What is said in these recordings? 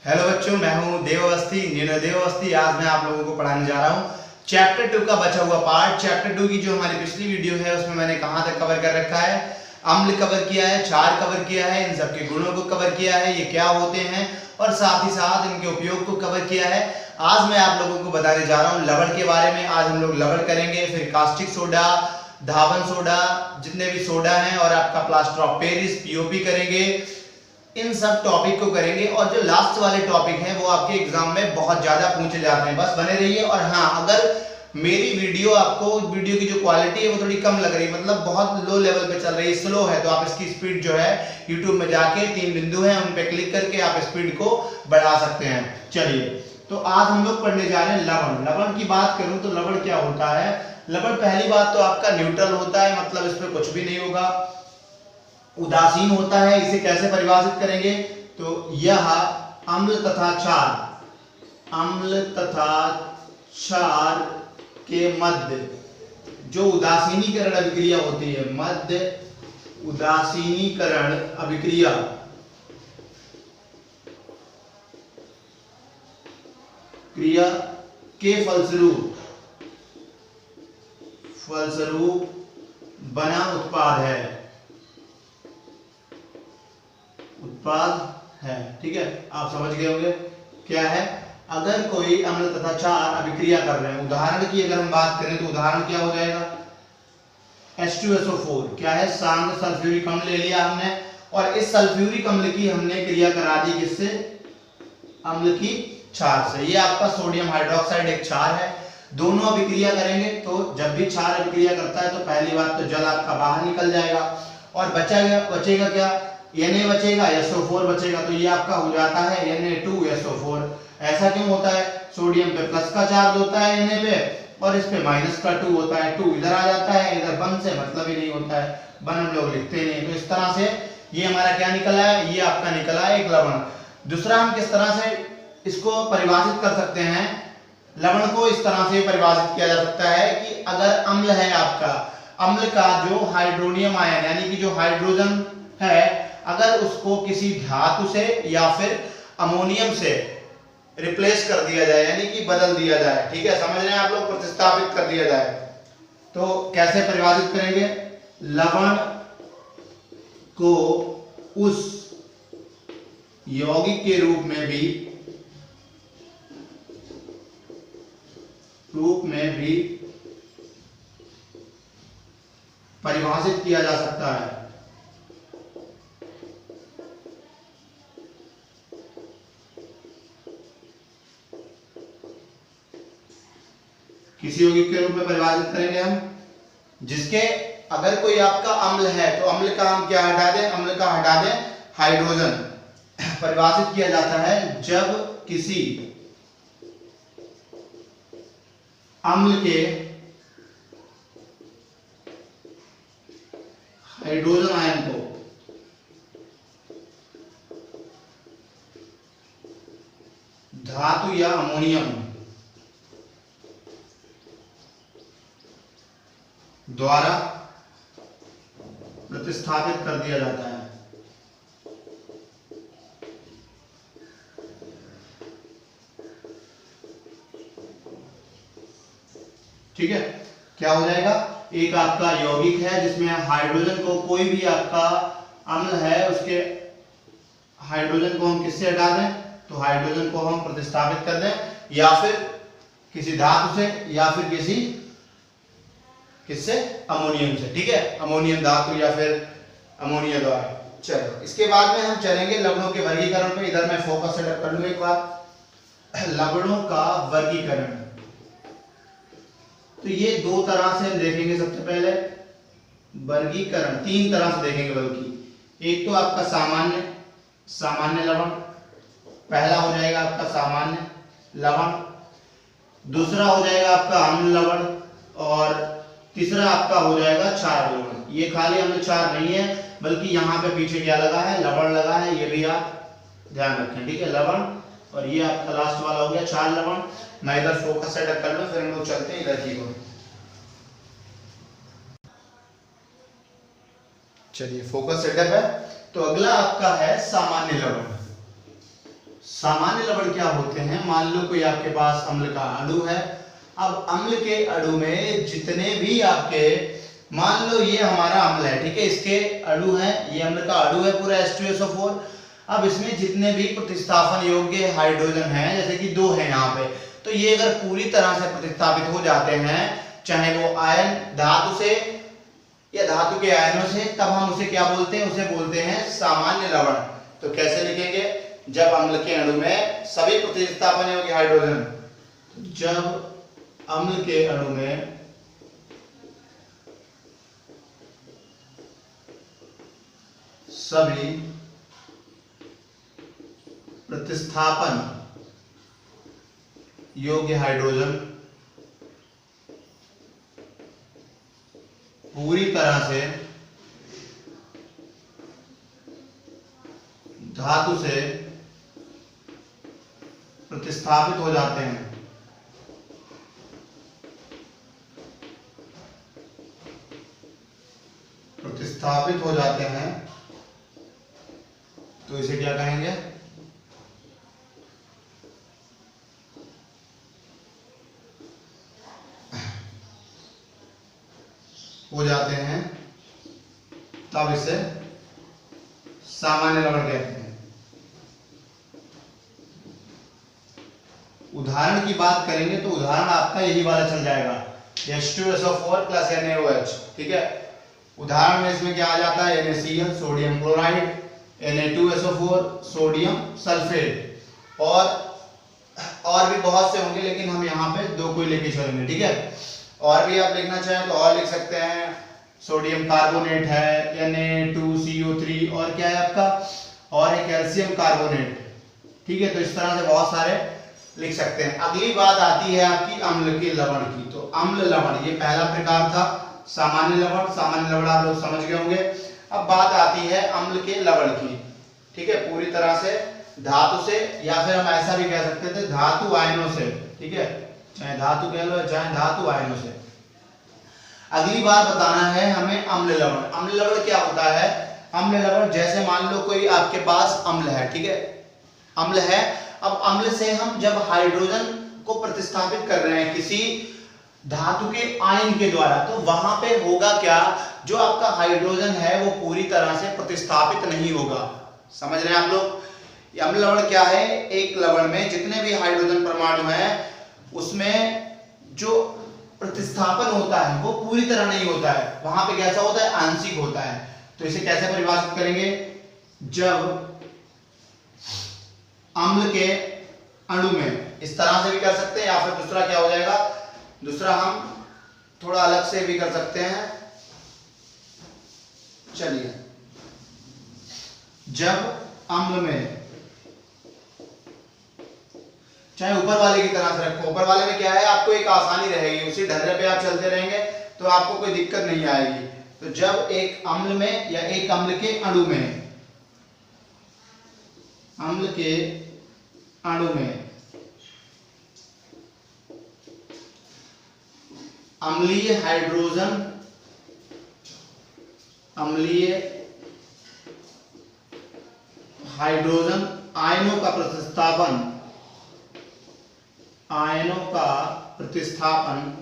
Hello बच्चों, मैं हूं देवावस्थी, नीरज देवावस्थी। आज मैं आप लोगों को पढ़ाने जा रहा हूं चैप्टर 2 का बचा हुआ पार्ट। चैप्टर 2 की जो हमारी पिछली वीडियो है उसमें मैंने कहां तक कवर कर रखा है। अम्ल कवर किया है, क्षार कवर किया है, इन सबके गुणों को कवर किया है, ये क्या होते हैं, और साथ ही साथ इनके उपयोग को कवर किया है। आज मैं आप लोगों को बताने जा रहा हूँ लवण के बारे में। आज हम लोग लवण करेंगे, फिर कास्टिक सोडा, धावन सोडा, जितने भी सोडा हैं, और आपका प्लास्टर ऑफ पेरिस पीओपी करेंगे। इन सब टॉपिक को करेंगे। और जो लास्ट वाले टॉपिक हैं वो आपके एग्जाम में बहुत ज्यादा पूछे जाते हैं, बस बने रहिए। और हाँ, अगर मेरी वीडियो की जो क्वालिटी है वो थोड़ी कम लग रही है, मतलब बहुत लो लेवल पे चल रही है, स्लो है, तो आप इसकी स्पीड जो है यूट्यूब में जाके 3 बिंदु हैं उन पे क्लिक करके आप स्पीड को बढ़ा सकते हैं। चलिए, तो आज हम लोग पढ़ने जा रहे हैं लवण। लवण की बात करूं तो लवण क्या होता है। लवण पहली बात तो आपका न्यूट्रल होता है, मतलब इसमें कुछ भी नहीं होगा, उदासीन होता है। इसे कैसे परिभाषित करेंगे, तो यह अम्ल तथा क्षार के मध्य जो उदासीनीकरण अभिक्रिया होती है, मध्य उदासीनीकरण अभिक्रिया के फलस्वरूप बना उत्पाद है। ठीक है, आप समझ गए होंगे क्या है। अगर कोई अम्ल तथा क्षार अभिक्रिया कर रहे हैं, उदाहरण की अगर हम बात करें तो उदाहरण क्या हो जाएगा, H2SO4 क्या है, शांत सल्फ्यूरिक अम्ल ले लिया हमने, और इस सल्फ्यूरिक अम्ल की हमने क्रिया करा दी किससे, अम्ल की क्षार से। ये आपका सोडियम हाइड्रोक्साइड एक क्षार है। दोनों अभिक्रिया करेंगे तो जब भी क्षार अभिक्रिया करता है तो पहली बात तो जल आपका बाहर निकल जाएगा, और बचेगा क्या, Na बचेगा, SO4 बचेगा, तो ये आपका हो जाता है Na2SO4। ऐसा क्यों होता है, सोडियम पे प्लस का चार्ज होता है Na पे, और इस पे माइनस का 2 होता है। 2 इधर आ जाता है, इधर बन से मतलब ही नहीं होता है, बन हम लोग लिखते नहीं। तो इस तरह से ये हमारा क्या निकला है, ये आपका निकला है एक लवण। दूसरा, हम किस तरह से इसको परिभाषित कर सकते हैं, लवण को इस तरह से परिभाषित किया जा सकता है कि अगर अम्ल है आपका, अम्ल का जो हाइड्रोनियम आयन यानी कि जो हाइड्रोजन है, अगर उसको किसी धातु से या फिर अमोनियम से रिप्लेस कर दिया जाए, यानी कि बदल दिया जाए, ठीक है, समझ रहे हैं आप लोग, प्रतिस्थापित कर दिया जाए, तो कैसे परिभाषित करेंगे, लवण को उस यौगिक के रूप में भी परिभाषित किया जा सकता है। किसी यौगिक के रूप में परिभाषित करेंगे हम, जिसके अगर कोई आपका अम्ल है तो अम्ल का हम क्या हटा दें, अम्ल का हटा दें हाइड्रोजन। परिभाषित किया जाता है जब किसी अम्ल के हाइड्रोजन आयन को धातु या अमोनियम द्वारा प्रतिस्थापित कर दिया जाता है। ठीक है, क्या हो जाएगा, एक आपका यौगिक है जिसमें हाइड्रोजन को, कोई भी आपका अम्ल है उसके हाइड्रोजन को हम किससे हटा दें, तो हाइड्रोजन को हम प्रतिस्थापित कर दें, या फिर किसी धातु से, या फिर किससे, अमोनियम से। ठीक है, अमोनियम धातु या फिर अमोनिया द्वारा। चलो, इसके बाद में हम चलेंगे लवणों के वर्गीकरण पे। इधर मैं फोकस सेटअप कर लूं एक बार। लवणों का वर्गीकरण, तो ये दो तरह से हम देखेंगे। सबसे पहले वर्गीकरण 3 तरह से देखेंगे, बल्कि एक तो आपका सामान्य लवण, पहला हो जाएगा आपका सामान्य लवण, दूसरा हो जाएगा आपका अम्ल लवण, और तीसरा आपका हो जाएगा क्षार लवण। ये खाली अम्ल क्षार नहीं है, बल्कि यहाँ पे पीछे क्या लगा है, लवण लगा है, ये भी आप ध्यान रखें। ठीक है, लवण, और ये आपका लास्ट वाला हो गया क्षार लवण। मैं इधर फोकस सेटअप कर लूं, फिर हम लोग चलते हैं इधर की ओर। चलिए, फोकस सेटअप है, तो अगला आपका है सामान्य लवण। सामान्य लवण क्या होते हैं? मान लो कोई आपके पास अम्ल का अणु है। अब अम्ल के अणु में जितने भी आपके, मान लो ये हमारा अम्ल है, ठीक है, इसके अणु है, ये अम्ल का अणु है पूरा H2SO4। अब इसमें जितने भी प्रतिस्थापन योग्य हाइड्रोजन हैं, जैसे कि 2 हैं यहाँ पे, तो ये अगर पूरी तरह से प्रतिस्थापित हो जाते हैं, चाहे वो आयन धातु से या धातु के आयनों से, तब हम उसे क्या बोलते हैं? उसे बोलते हैं सामान्य लवण। तो कैसे लिखेंगे? जब अम्ल के अणु में सभी प्रतिस्थापन योग्य हाइड्रोजन, जब अम्ल के अणु में सभी प्रतिस्थापन योग्य हाइड्रोजन पूरी तरह से धातु से प्रतिस्थापित हो जाते हैं, प्रतिस्थापित हो जाते हैं, तो इसे क्या कहेंगे? हो जाते हैं, तब इसे सामान्य लवण कहते हैं। उदाहरण की बात करेंगे तो उदाहरण आपका यही वाला चल जाएगा, H2SO4 प्लस NaOH, ठीक है। उदाहरण में इसमें क्या आ जाता है? NaCl sodium chloride, Na2SO4 sodium sulphate, और भी बहुत से होंगे, लेकिन हम यहाँ पे 2 को लेके चलेंगे, ठीक है। और भी आप लिखना चाहें तो और लिख सकते हैं, सोडियम कार्बोनेट है, Na2CO3, और क्या है आपका, और है कैल्शियम कार्बोनेट, ठीक है। तो इस तरह से बहुत सारे लिख सकते हैं। अगली बात आती है आपकी अम्ल के लवण की। तो अम्ल लवण ये पहला प्रकार था, सामान्य लवण। सामान्य लवण आप लोग समझ गए होंगे। अब बात आती है अम्ल के लवण की, ठीक है, पूरी तरह से धातु से, या फिर हम ऐसा भी कह सकते थे धातु आयनों से, ठीक है, चाहे धातु कह लो चाहे धातु आयनों से। अगली बार बताना है हमें अम्ल लवण। अम्ल लवण क्या होता है? अम्ल लवण, जैसे मान लो कोई आपके पास अम्ल है, ठीक है, अम्ल है। अब अम्ल से हम जब हाइड्रोजन को प्रतिस्थापित कर रहे हैं किसी धातु के आयन के द्वारा, तो वहां पे होगा क्या? जो आपका हाइड्रोजन है वो पूरी तरह से प्रतिस्थापित नहीं होगा। समझ रहे हैं आप लोग? अम्ल लवण क्या है? एक लवण में जितने भी हाइड्रोजन परमाणु हैं, उसमें जो प्रतिस्थापन होता है वो पूरी तरह नहीं होता है, वहां पे कैसा होता है? आंशिक होता है। तो इसे कैसे परिभाषित करेंगे? जब अम्ल के अणु में, इस तरह से भी कर सकते हैं, या फिर दूसरा क्या हो जाएगा, दूसरा हम थोड़ा अलग से भी कर सकते हैं। चलिए, जब अम्ल में, चाहे ऊपर वाले की तरह से रखो, ऊपर वाले में क्या है, आपको एक आसानी रहेगी, उसी ढर्रे पे आप चलते रहेंगे तो आपको कोई दिक्कत नहीं आएगी। तो जब एक अम्ल में या एक अम्ल के अणु में, अम्ल के अणु में अम्लीय हाइड्रोजन, अम्लीय हाइड्रोजन आयनों का प्रतिस्थापन, आयनों का प्रतिस्थापन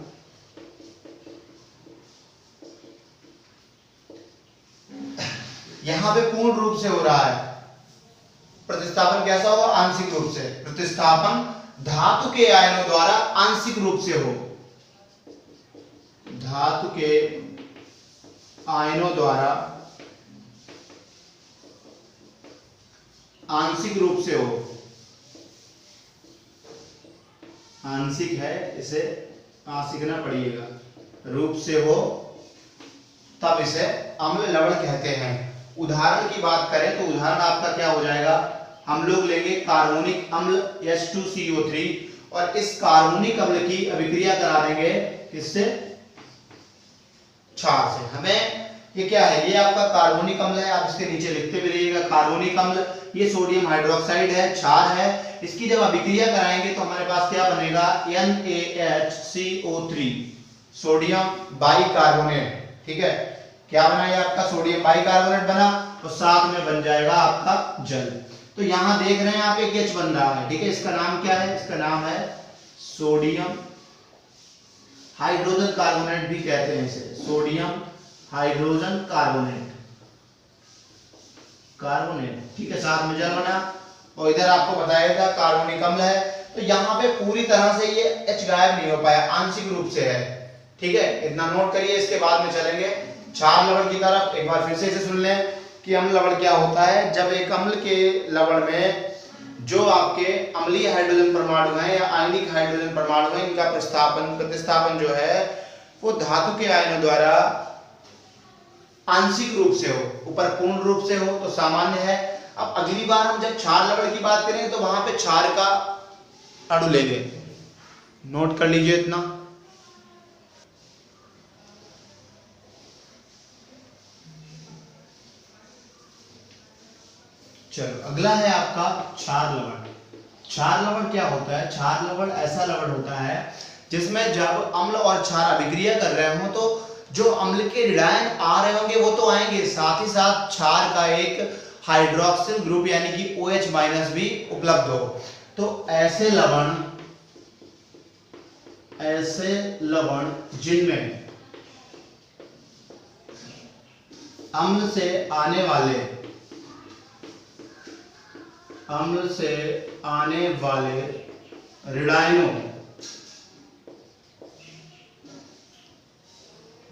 यहां पे पूर्ण रूप से हो रहा है। प्रतिस्थापन कैसा होगा? आंशिक रूप से। प्रतिस्थापन धातु के आयनों द्वारा आंशिक रूप से हो, धातु के आयनों द्वारा आंशिक रूप से हो, आंशिक है, इसे सीखना पड़िएगा, रूप से हो, तब इसे अम्ल लवण कहते हैं। उदाहरण की बात करें तो उदाहरण आपका क्या हो जाएगा? हम लोग लेंगे कार्बोनिक अम्ल H2CO3, और इस कार्बोनिक अम्ल की अभिक्रिया करा देंगे किससे? क्षार से। हमें ये क्या है? ये आपका कार्बोनिक अम्ल है, आप इसके नीचे लिखते भी रहिएगा कार्बोनिक अम्ल। ये सोडियम हाइड्रोक्साइड है, क्षार है। इसकी जब अभिक्रिया कराएंगे तो हमारे पास क्या बनेगा? NaHCO3, सोडियम बाइकार्बोनेट, ठीक है। क्या बना? ये आपका सोडियम बाइकार्बोनेट बना, और साथ में बन जाएगा आपका जल। तो यहां देख रहे हैं आप एक H बन रहा है, ठीक है। इसका नाम क्या है? इसका नाम है सोडियम हाइड्रोजन कार्बोनेट भी कहते हैं इसे, सोडियम हाइड्रोजन कार्बोनेट, ठीक है। साथ में जल बना और इधर आपको बताया था कार्बनिक अम्ल है। तो यहाँ पे पूरी तरह से ये H गायब नहीं हो पाया, आंशिक रूप से है, ठीक है। इतना नोट करिए। इसके बाद में चलेंगे क्षार लवण की तरफ। एक बार फिर से इसे सुन लें कि अम्ल लवण क्या होता है। जब एक अम्ल के लवण में जो आपके अम्लीय हाइड्रोजन परमाणु हैं या आयनिक हाइड्रोजन परमाणु हैं, इनका प्रतिस्थापन जो है वो धातु के आयनों द्वारा आंशिक रूप से हो, ऊपर पूर्ण रूप से हो तो सामान्य है। अब अगली बार हम जब क्षार लवण की बात करेंगे तो वहां पे क्षार का अणु लेंगे, नोट कर लीजिए इतना। चलो अगला है आपका क्षार लवण। क्षार लवण क्या होता है? क्षार लवण ऐसा लवण होता है जिसमें जब अम्ल और क्षार अभिक्रिया कर रहे हो तो जो अम्ल के ऋणायन आ रहे होंगे वो तो आएंगे, साथ ही साथ क्षार का एक हाइड्रोक्सिल ग्रुप यानी कि OH- भी उपलब्ध हो। तो ऐसे लवण जिनमें अम्ल से आने वाले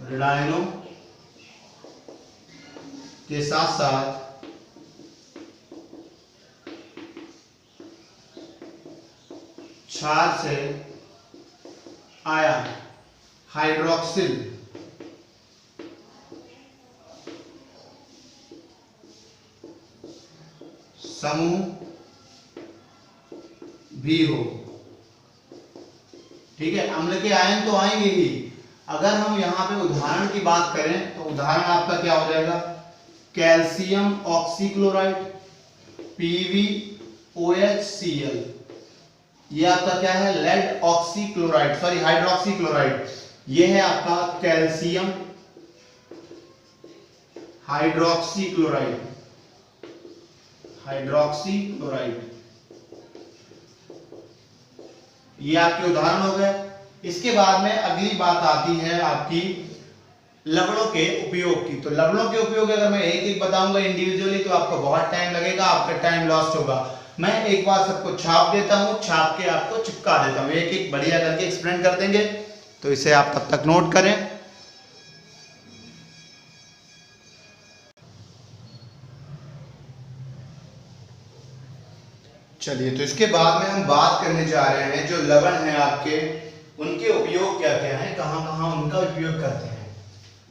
ऋणायनों के साथ साथ क्षार से आया हाइड्रोक्सिल समूह भी हो, ठीक है। अम्ल के आयन तो आएंगे ही। अगर हम यहाँ पे उदाहरण की बात करें तो उदाहरण आपका क्या हो जाएगा? कैल्शियम ऑक्सीक्लोराइड PbOHCl, ये आपका क्या है? Lead oxychloride, sorry hydroxy chloride. ये है आपका कैल्शियम हाइड्रोक्सी क्लोराइड। ये आपके उदाहरण हो गए। इसके बाद में अगली बात आती है आपकी लवणों के उपयोग की। तो लवणों के उपयोग अगर मैं एक एक बताऊंगा इंडिविजुअली तो आपको बहुत टाइम लगेगा, आपका टाइम लॉस्ट होगा। मैं एक बार सबको छाप देता हूं, छाप के आपको चिपका देता हूं, एक एक बढ़िया करके एक्सप्लेन कर देंगे। तो इसे आप तब तक नोट करें। चलिए, तो इसके बाद में हम बात करने जा रहे हैं जो लवण हैं आपके, उनके उपयोग क्या क्या हैं, कहां कहां उनका उपयोग करते हैं।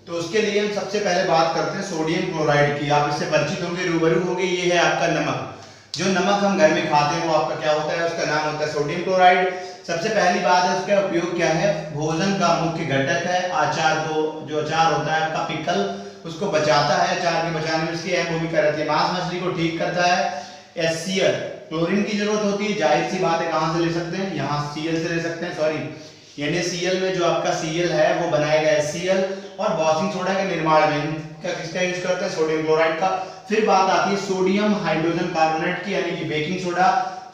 तो उसके लिए हम सबसे पहले बात करते हैं सोडियम क्लोराइड की। आप इससे परिचित होंगे, रूबरू होंगे। ये है आपका नमक। जो नमक हम घर में खाते हैं वो आपका क्या होता है? उसका नाम होता है सोडियम क्लोराइड। सबसे पहली बात है उसका उपयोग क्या है? भोजन का मुख्य घटक है। अचार को, जो अचार होता है आपका पिकल, उसको बचाता है। अचार के बचाने में इसकी अहम भूमिका रहती है। मांस मछली को ठीक करता है। HCl क्लोरीन की जरूरत होती है, जाहिर सी बात है। कहां से ले सकते हैं? यहाँ Cl से ले सकते हैं, सॉरी NaCl में जो आपका Cl है वो बनाएगा HCl। और वॉशिंग सोडा के निर्माण में किसका यूज करते हैं? सोडियम क्लोराइड का। फिर बात आती है सोडियम हाइड्रोजन कार्बोनेट की, यानी कि बेकिंग सोडा।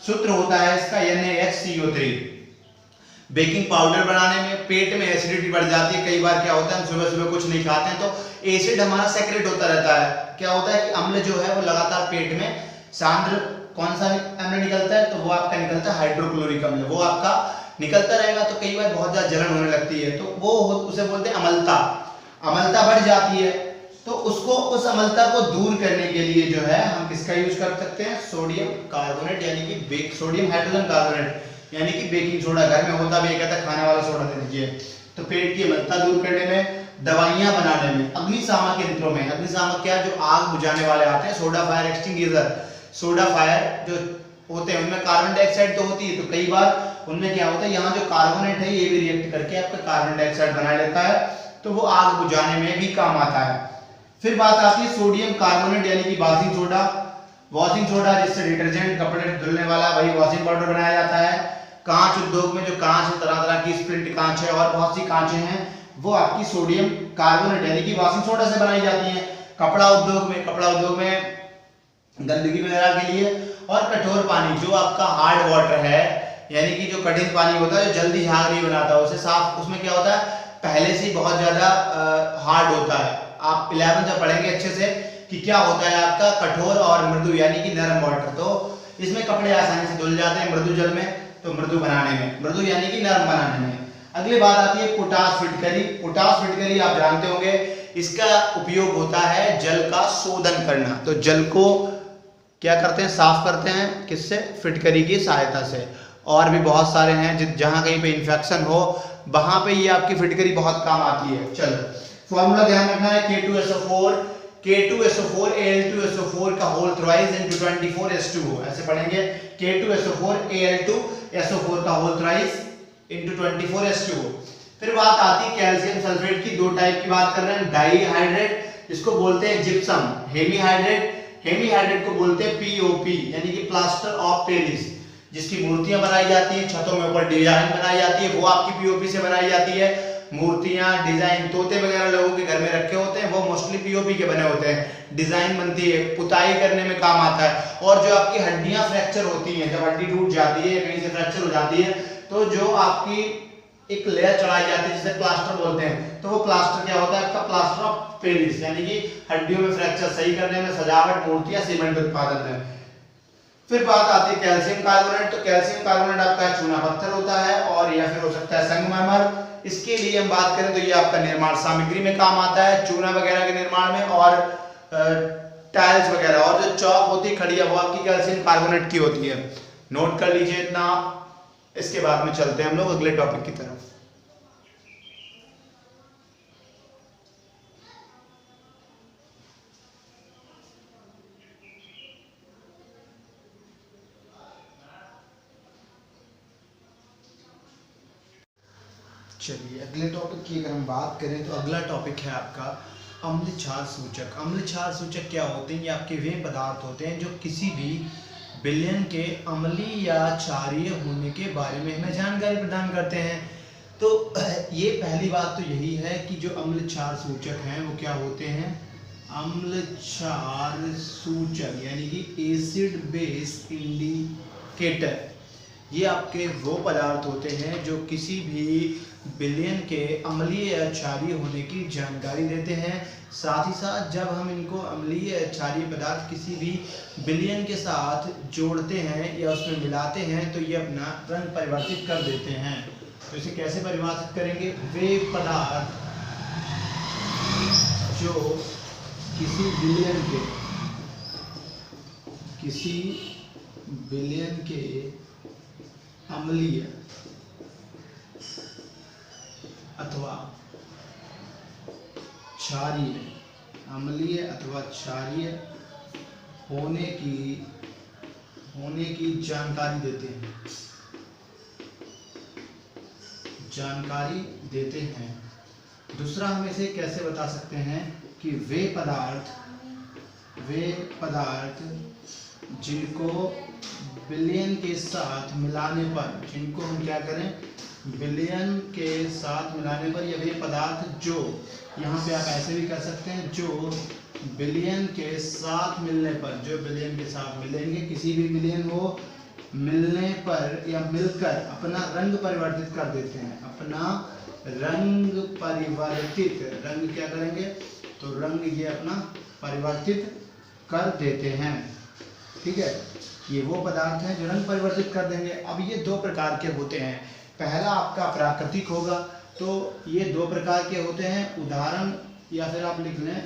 सूत्र होता है इसका NaHCO3। बेकिंग पाउडर बनाने में पेट में एसिडिटी बढ़ जाती है। कई बार क्या होता है हम सुबह सुबह कुछ नहीं खाते हैं तो एसिड हमारा सेक्रेट होता रहता है। क्या होता है कि अम्ल जो है वो लगातार पेट में सांद्र कौन सा अम्ल निकलता है? तो वो आपका निकलता है हाइड्रोक्लोरिक अम्ल। वो आपका निकलता रहेगा तो कई बार बहुत ज्यादा जलन होने लगती है, तो वो उसे बोलते हैं अम्लता। अम्लता बढ़ जाती है तो उसको, उस अम्लता को दूर करने के लिए जो है हम किसका यूज कर सकते हैं? सोडियम कार्बोनेट, यानी कि सोडियम हाइड्रोजन कार्बोनेट, यानी कि बेकिंग सोडा। घर में होता भी कहता है खाने वाला सोडा दे दीजिए। तो पेट की अम्लता दूर करने में, दवाइयां बनाने में, अग्निशामक यंत्रों में, अग्निशामक क्या, जो आग बुझाने वाले आते हैं, soda fire extinguisher, soda fire जो होते हैं उनमें कार्बन डाइऑक्साइड तो होती है, तो कई बार उनमें क्या होता है, यहाँ जो कार्बोनेट है ये भी रिएक्ट करके आपका कार्बन डाइऑक्साइड बना लेता है, तो वो आग बुझाने में भी काम आता है। फिर बात आती है सोडियम कार्बोनेट, यानी कि वॉशिंग सोडा। वॉशिंग सोडा जिससे डिटर्जेंट, कपड़े धुलने वाला वही वॉशिंग पाउडर बनाया जाता है। कांच उद्योग में जो कांच है, तरह तरह की स्प्लिंट कांच है और बहुत सी कांचें हैं, वो आपकी सोडियम कार्बोनेट यानी कि वॉशिंग सोडा से बनाई जाती हैं। कपड़ा उद्योग में गंदगी वगैरह के लिए, और कठोर पानी जो आपका हार्ड वाटर है, यानी कि जो कठिन पानी होता है जो जल्दी झाग नहीं बनाता, उसे साफ, उसमें क्या होता है पहले से ही बहुत ज्यादा हार्ड होता है। आप 11 जब पढ़ेंगे अच्छे से कि क्या होता है आपका कठोर और मृदु यानी कि नरम वाटर, तो इसमें कपड़े आसानी से धुल जाते हैं मृदु जल में, तो मृदु बनाने में, मृदु यानी कि नरम बनाने में। अगली बात आती है पोटाश फिटकरी। पोटाश फिटकरी आप जानते होंगे, इसका उपयोग होता है जल का शोधन करना। तो जल को क्या करते हैं, साफ करते हैं, किससे, फिटकरी की सहायता से। और भी बहुत सारे हैं जहां कहीं पे इन्फेक्शन हो वहां पे ये आपकी फिटकरी बहुत काम आती है। चलो फॉर्मूला ध्यान रखना है, K2SO4 K2SO4 Al2SO4 का होल थ्राइस इनटू 24H2O, ऐसे पढ़ेंगे K2SO4 Al2SO4 का होल थ्राइस इनटू 24H2O। फिर बात आती है कैल्शियम सल्फेट की, दो टाइप की बात कर रहे हैं, डाईहाइड्रेट इसको बोलते हैं जिप्सम, हेमीहाइड्रेट को बोलते हैं POP यानी कि प्लास्टर ऑफ पेरिस, जिसकी मूर्तियां बनाई जाती हैं, छतों में ऊपर डिजाइन बनाई जाती है, वो आपकी POP से बनाई जाती है। मूर्तियां, डिजाइन, तोते वगैरह लोगों के घर में रखे होते हैं, वो मोस्टली POP के बने होते हैं। डिजाइन बनती है, पुताई करने में काम आता है। और जो आपकी हड्डियां फ्रैक्चर होती हैं, जब हड्डी टूट जाती है, कहीं से फ्रैक्चर हो जाती है, तो जो आपकी एक लेयर चढ़ाई जाती है जिसे प्लास्टर बोलते हैं, तो वो प्लास्टर क्या होता है आपका, प्लास्टर ऑफ पेरिस, यानी कि हड्डियों में फ्रैक्चर सही करने में, सजावट, मूर्तियां, सीमेंट उत्पादन में। फिर बात आती है कैल्शियम कार्बोनेट। तो कैल्शियम कार्बोनेट आपका चूना पत्थर होता है, और या फिर हो सकता है संगमरमर। इसके लिए हम बात करें तो ये आपका निर्माण सामग्री में काम आता है, चूना वगैरह के निर्माण में, और टाइल्स वगैरह, और जो चौक होती है खड़िया, वो आपकी कैल्शियम कार्बोनेट की होती है। नोट कर लीजिए इतना। इसके बाद में चलते हैं हम लोग अगले टॉपिक की तरफ। चलिए अगले टॉपिक की अगर हम बात करें तो अगला टॉपिक है आपका अम्ल क्षार सूचक। अम्ल क्षार सूचक क्या होते हैं, ये आपके वे पदार्थ होते हैं जो किसी भी विलयन के अम्लीय या क्षारीय होने के बारे में हमें जानकारी प्रदान करते हैं। तो ये पहली बात तो यही है कि जो अम्ल क्षार सूचक हैं वो क्या होते हैं, अम्ल क्षार सूचक यानी कि एसिड बेस इंडिकेटर। ये आपके वो पदार्थ होते हैं जो किसी भी विलयन के अम्लीय या क्षारीय होने की जानकारी देते हैं। साथ ही साथ जब हम इनको अम्लीय या क्षारीय पदार्थ किसी भी विलयन के साथ जोड़ते हैं या उसमें मिलाते हैं तो ये अपना रंग परिवर्तित कर देते हैं। तो इसे कैसे परिभाषित करेंगे, वे पदार्थ जो किसी विलयन के अम्लीय अथवा क्षारीय, अम्लीय अथवा क्षारीय होने की जानकारी देते हैं। दूसरा हम इसे कैसे बता सकते हैं कि वे पदार्थ जिनको विलयन के साथ मिलाने पर, जिनको हम क्या करें, विलयन के साथ मिलाने पर, या वे पदार्थ जो, यहाँ पे आप ऐसे भी कर सकते हैं, जो विलयन के साथ मिलने पर, जो विलयन के साथ मिलेंगे, किसी भी विलयन हो, मिलने पर या मिलकर अपना रंग परिवर्तित कर देते हैं। अपना रंग परिवर्तित, रंग क्या करेंगे, तो रंग ये अपना परिवर्तित कर देते हैं। ठीक है, ये वो पदार्थ हैं जो रंग परिवर्तित कर देंगे। अब ये दो प्रकार के होते हैं। पहला आपका प्राकृतिक होगा, तो ये दो प्रकार के होते हैं। उदाहरण या फिर आप लिख लें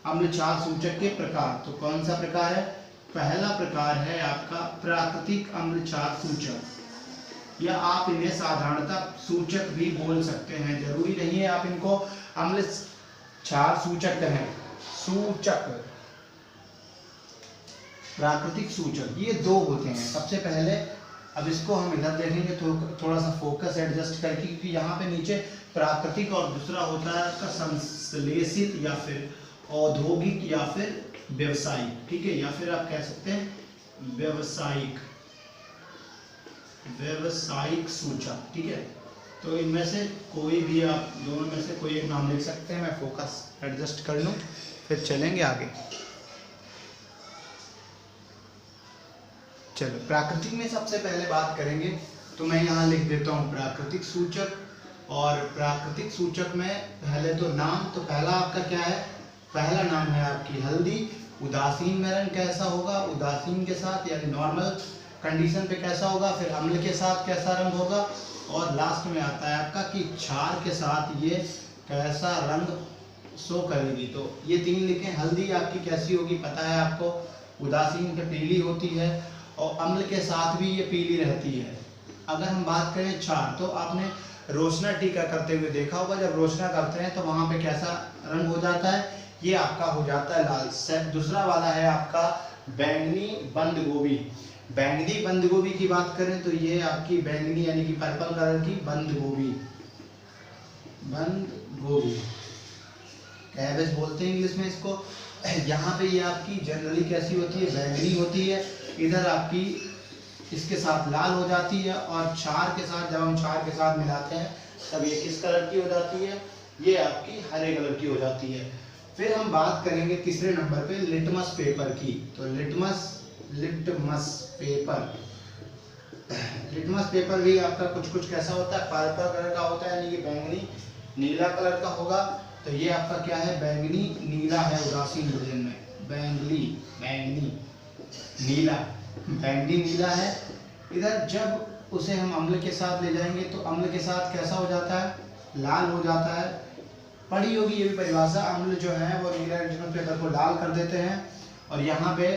अम्ल क्षार सूचक के प्रकार। तो कौन सा प्रकार है, पहला प्रकार है आपका प्राकृतिक अम्ल क्षार सूचक, या आप इन्हें साधारणतः सूचक भी बोल सकते हैं, जरूरी नहीं है आप इनको अम्ल क्षार सूचक कहें। सूचक, प्राकृतिक सूचक, ये दो होते हैं। सबसे पहले अब इसको हम इधर देखेंगे तो थोड़ा सा फोकस एडजस्ट करके, क्योंकि यहाँ पे नीचे प्राकृतिक और दूसरा होता है संश्लेषित या फिर औद्योगिक या फिर व्यवसायिक। ठीक है, या फिर आप कह सकते हैं व्यवसायिक सूचक। ठीक है, तो इनमें से कोई भी, आप दोनों में से कोई एक नाम लिख सकते हैं। मैं फोकस एडजस्ट कर लूँ फिर चलेंगे आगे। चलो प्राकृतिक में सबसे पहले बात करेंगे, तो मैं यहाँ लिख देता हूँ प्राकृतिक सूचक। और प्राकृतिक सूचक में पहले तो नाम, तो पहला आपका क्या है, पहला नाम है आपकी हल्दी। उदासीन में रंग कैसा होगा, उदासीन के साथ यानी नॉर्मल कंडीशन पे कैसा होगा, फिर अम्ल के साथ कैसा रंग होगा, और लास्ट में आता है आपका कि क्षार के साथ ये कैसा रंग शो करेगी। तो ये 3 लिखें। हल्दी आपकी कैसी होगी पता है आपको, उदासीन पे पीली होती है और अम्ल के साथ भी ये पीली रहती है। अगर हम बात करें क्षार, तो आपने रोशना टीका करते हुए देखा होगा, जब रोशना करते हैं तो वहाँ पे कैसा रंग हो जाता है, ये आपका हो जाता है लाल। दूसरा वाला है आपका बैंगनी बंद गोभी। बैंगनी बंद गोभी की बात करें तो ये आपकी बैंगनी यानी कि पर्पल कलर की बंद गोभी, बंद गोभी कैबेज बोलते हैं इंग्लिश में इसको। यहाँ पे ये आपकी जनरली कैसी होती है, बैंगनी होती है। इधर आपकी इसके साथ लाल हो जाती है, और क्षार के साथ जब हम क्षार के साथ मिलाते हैं तब ये किस कलर की हो जाती है, ये आपकी हरे कलर की हो जाती है। फिर हम बात करेंगे तीसरे नंबर पे लिटमस पेपर की। तो लिटमस पेपर, लिटमस पेपर भी आपका कुछ कुछ कैसा होता है, पर्पल कलर का होता है, यानी कि बैंगनी नीला कलर का होगा। तो ये आपका क्या है, बैंगनी नीला है उदासीन भोजन में, बैंगनी नीला, बैंगनी नीला है। इधर जब उसे हम अम्ल के साथ ले जाएंगे तो अम्ल के साथ कैसा हो जाता है, लाल हो जाता है। पढ़ी होगी ये भी परिभाषा, अम्ल जो है वो नीला लिटमस पेपर को लाल कर देते हैं, और यहाँ पे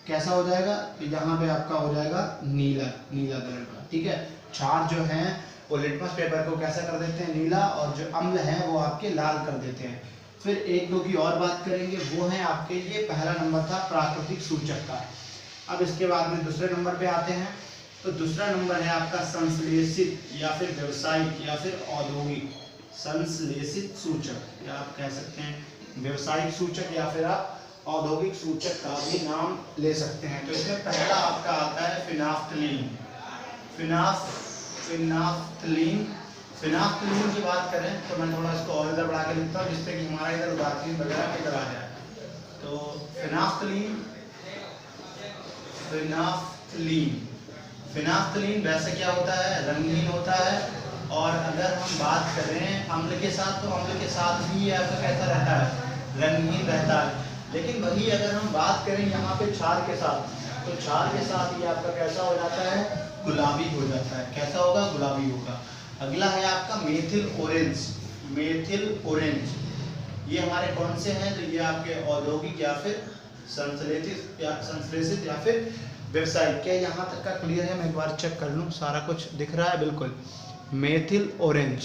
कैसा हो जाएगा, यहाँ पे आपका हो जाएगा नीला कलर का, ठीक है। क्षार जो है वो लिटमस पेपर को कैसा कर देते हैं, नीला, और जो अम्ल है वो आपके लाल कर देते हैं। फिर एक दो की और बात करेंगे, वो है आपके, ये पहला नंबर था प्राकृतिक सूचक का। अब इसके बाद में दूसरे नंबर पे आते हैं। तो दूसरा नंबर है आपका संश्लेषित या फिर व्यवसायिक या फिर औद्योगिक। संश्लेषित सूचक या आप कह सकते हैं व्यवसायिक सूचक, या फिर आप औद्योगिक सूचक का भी नाम ले सकते हैं। तो इसमें पहला आपका आता है फिनाफ्थलीन। फिनाफ्थलीन की बात करें तो मैं थोड़ा इसको और इधर बढ़ा के लिखता हूँ, जिससे कि हमारा इधर उदासीन वगैरह इधर आ जाए। तो फिनाफ्थलीन वैसे क्या होता है, रंगीन होता है। और अगर हम बात करें अम्ल के साथ, तो अम्ल के साथ भी ये आपका कैसा रहता है, रंगीन रहता है। लेकिन वही अगर हम बात करें यहाँ पे क्षार के साथ, तो क्षार के साथ ये आपका कैसा हो जाता है, गुलाबी हो जाता है। कैसा होगा, गुलाबी होगा। अगला है आपका मेथिल ऑरेंज। ये हमारे कौन से हैं, तो ये आपके औद्योगिक या फिर संश्लेषित या फिर व्यवसायिक। क्या यहाँ तक का क्लियर है, मैं एक बार चेक कर लूँ, सारा कुछ दिख रहा है बिल्कुल। मेथिल ऑरेंज,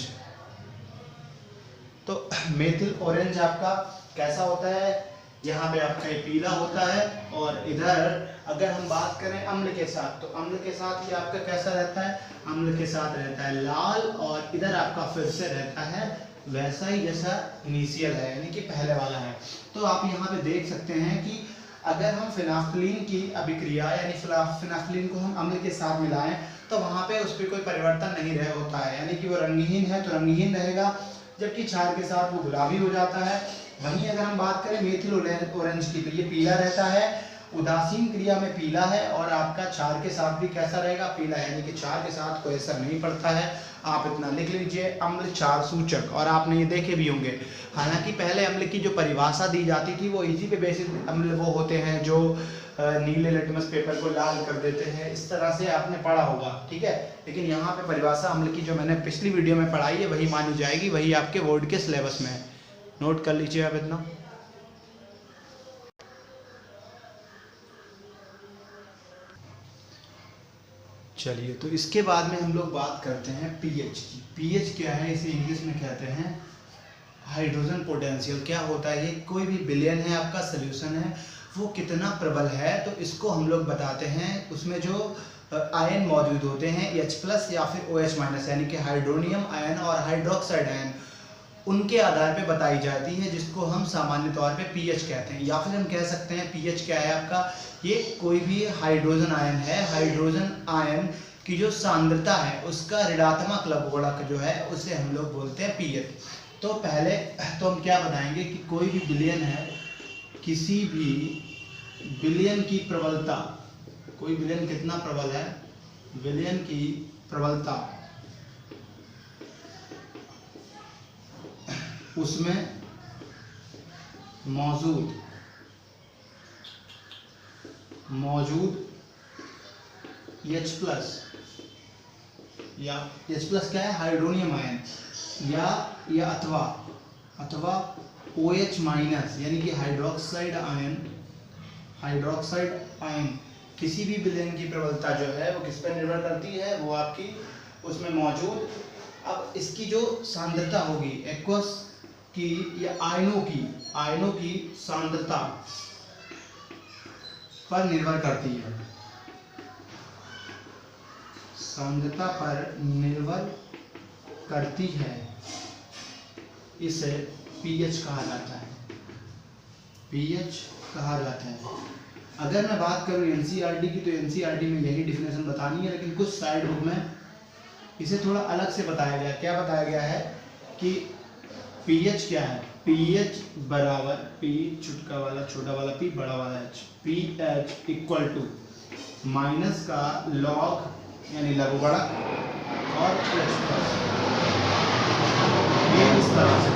तो मेथिल ऑरेंज आपका कैसा होता है, यहाँ पे आपका ये पीला होता है। और इधर अगर हम बात करें अम्ल के साथ, तो अम्ल के साथ ये आपका कैसा रहता है, अम्ल के साथ रहता है लाल, और इधर आपका फिर से रहता है वैसा ही जैसा इनिशियल है, यानी कि पहले वाला है। तो आप यहाँ पे देख सकते हैं कि अगर हम फिनाफ्थलीन की अभिक्रिया यानी फिनाफ्थलीन को हम अम्ल के साथ मिलाएं, तो वहाँ पे उस पर कोई परिवर्तन नहीं रह होता है, यानी कि वो रंगहीन है तो रंगहीन रहेगा, जबकि क्षार के साथ वो गुलाबी हो जाता है। वहीं अगर हम बात करें मेथिल ऑरेंज की, तो ये पीला रहता है, उदासीन क्रिया में पीला है, और आपका क्षार के साथ भी कैसा रहेगा, पीला, यानी कि क्षार के साथ कोई असर नहीं पड़ता है। आप इतना लिख लीजिए, अम्ल क्षार सूचक। और आपने ये देखे भी होंगे, हालांकि पहले अम्ल की जो परिभाषा दी जाती थी वो इजी पे बेसिस अम्ल वो होते हैं जो नीले लिटमस पेपर को लाल कर देते हैं, इस तरह से आपने पढ़ा होगा, ठीक है। लेकिन यहाँ पे परिभाषा अम्ल की जो मैंने पिछली वीडियो में पढ़ाई है वही मानी जाएगी, वही आपके बोर्ड के सिलेबस में है, नोट कर लीजिए आप इतना। चलिए, तो इसके बाद में हम लोग बात करते हैं पीएच की। पीएच क्या है, इसे इंग्लिश में कहते हैं हाइड्रोजन पोटेंशियल। क्या होता है, ये कोई भी विलयन है आपका, सोल्यूशन है, वो कितना प्रबल है, तो इसको हम लोग बताते हैं। उसमें जो आयन मौजूद होते हैं H+ या फिर OH-, यानी कि हाइड्रोनियम आयन और हाइड्रोक्साइड आयन, उनके आधार पे बताई जाती है, जिसको हम सामान्य तौर पे पीएच कहते हैं। या फिर हम कह सकते हैं पीएच क्या है आपका, ये कोई भी हाइड्रोजन आयन है, हाइड्रोजन आयन की जो सांद्रता है उसका ऋणात्मक लघुगुणक जो है उसे हम लोग बोलते हैं पीएच। तो पहले तो हम क्या बताएंगे कि कोई भी विलयन है, किसी भी विलयन की प्रबलता, कोई विलयन कितना प्रबल है, विलयन की प्रबलता उसमें मौजूद H प्लस या H प्लस क्या है, हाइड्रोनियम आयन, या अथवा OH माइनस यानी कि हाइड्रोक्साइड आयन किसी भी विलयन की प्रबलता जो है वो किस पर निर्भर करती है, वो आपकी उसमें मौजूद, अब इसकी जो सांद्रता होगी एक्वस की या आयनों की सांद्रता पर निर्भर करती है, सांद्रता पर निर्भर करती है, इसे pH कहा जाता है, pH कहा जाता है। अगर मैं बात करूं एनसीईआरटी की तो एनसीईआरटी में यही डिफिनेशन बतानी है, लेकिन कुछ साइड बुक में इसे थोड़ा अलग से बताया गया। क्या बताया गया है कि pH क्या है, pH बराबर P छोटा वाला P बड़ा वाला H, pH equal to minus का लॉग यानी लघुगणक और H प्लस, ये इस तरह से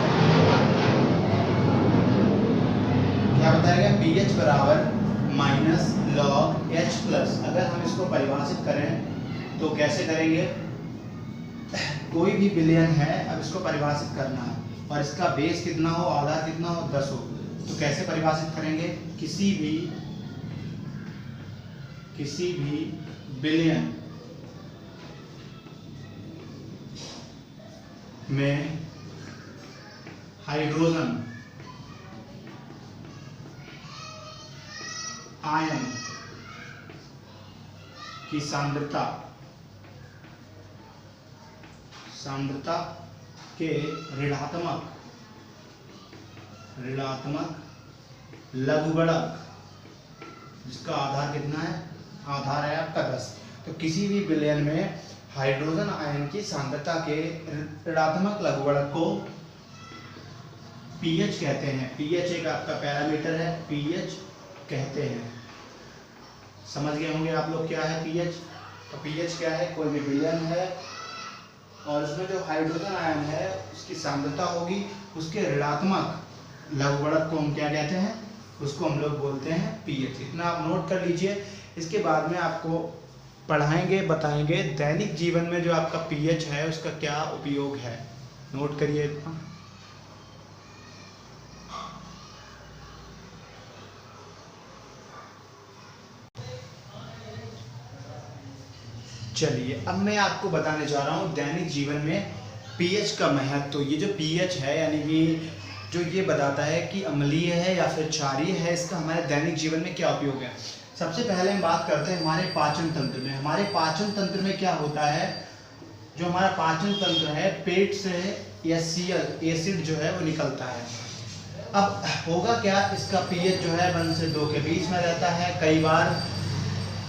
क्या बताया गया, pH बराबर माइनस लॉग H प्लस। अगर हम इसको परिभाषित करें तो कैसे करेंगे, कोई भी विलयन है, अब इसको परिभाषित करना है और इसका बेस कितना हो, आधार कितना हो, 10 हो, तो कैसे परिभाषित करेंगे, किसी भी विलयन में हाइड्रोजन आयन की सांद्रता के ऋणात्मक लघुगणक, जिसका आधार कितना है, आधार है आपका 10। तो किसी भी विलयन में हाइड्रोजन आयन की सांद्रता के ऋणात्मक लघुगणक को pH कहते हैं। pH एक आपका पैरामीटर है, pH कहते हैं। समझ गए होंगे आप लोग क्या है pH। तो pH क्या है, कोई भी विलयन है और उसमें जो हाइड्रोजन आयन है उसकी सांद्रता होगी, उसके ऋणात्मक लघुगणक को हम क्या कहते हैं, उसको हम लोग बोलते हैं pH। इतना आप नोट कर लीजिए। इसके बाद में आपको पढ़ाएंगे, बताएंगे दैनिक जीवन में जो आपका pH है उसका क्या उपयोग है, नोट करिए इतना। चलिए अब मैं आपको बताने जा रहा हूँ दैनिक जीवन में pH का महत्व। तो ये जो pH है यानी कि जो ये बताता है कि अम्लीय है या फिर क्षारीय है, इसका हमारे दैनिक जीवन में क्या उपयोग है। सबसे पहले हम बात करते हैं हमारे पाचन तंत्र में। हमारे पाचन तंत्र में क्या होता है, जो हमारा पाचन तंत्र है, पेट से या Cl एसिड जो है वो निकलता है। अब होगा क्या, इसका pH जो है 1 से 2 के बीच में रहता है। कई बार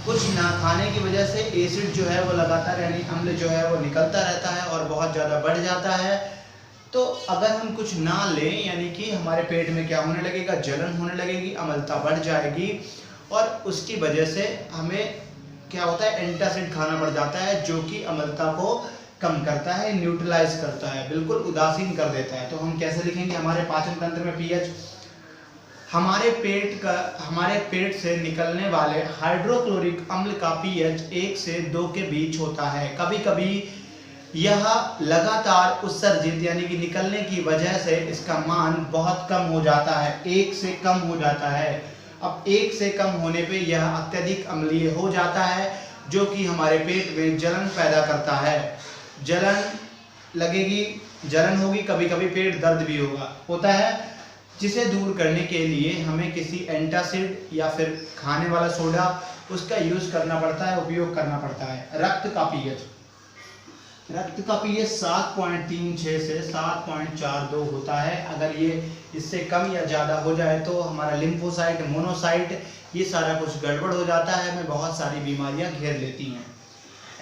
कुछ ना खाने की वजह से एसिड जो है वो लगातार यानी अम्ल जो है वो निकलता रहता है और बहुत ज़्यादा बढ़ जाता है। तो अगर हम कुछ ना लें यानी कि हमारे पेट में क्या होने लगेगा, जलन होने लगेगी, अम्लता बढ़ जाएगी और उसकी वजह से हमें क्या होता है, एंटासिड खाना पड़ जाता है, जो कि अम्लता को कम करता है, न्यूट्रलाइज करता है, बिल्कुल उदासीन कर देता है। तो हम कैसे लिखेंगे हमारे पाचन तंत्र में pH, हमारे पेट से निकलने वाले हाइड्रोक्लोरिक अम्ल का pH 1 से 2 के बीच होता है। कभी कभी यह लगातार उत्सर्जित यानी कि निकलने की वजह से इसका मान बहुत कम हो जाता है, 1 से कम हो जाता है। अब 1 से कम होने पे यह अत्यधिक अम्लीय हो जाता है, जो कि हमारे पेट में जलन पैदा करता है। जलन लगेगी, जलन होगी, कभी कभी पेट दर्द भी होता है, जिसे दूर करने के लिए हमें किसी एंटासिड या फिर खाने वाला सोडा उसका यूज करना पड़ता है, उपयोग करना पड़ता है। रक्त का pH 7.36 से 7.42 होता है। अगर ये इससे कम या ज़्यादा हो जाए तो हमारा लिम्फोसाइट, मोनोसाइट ये सारा कुछ गड़बड़ हो जाता है, हमें बहुत सारी बीमारियां घेर लेती हैं।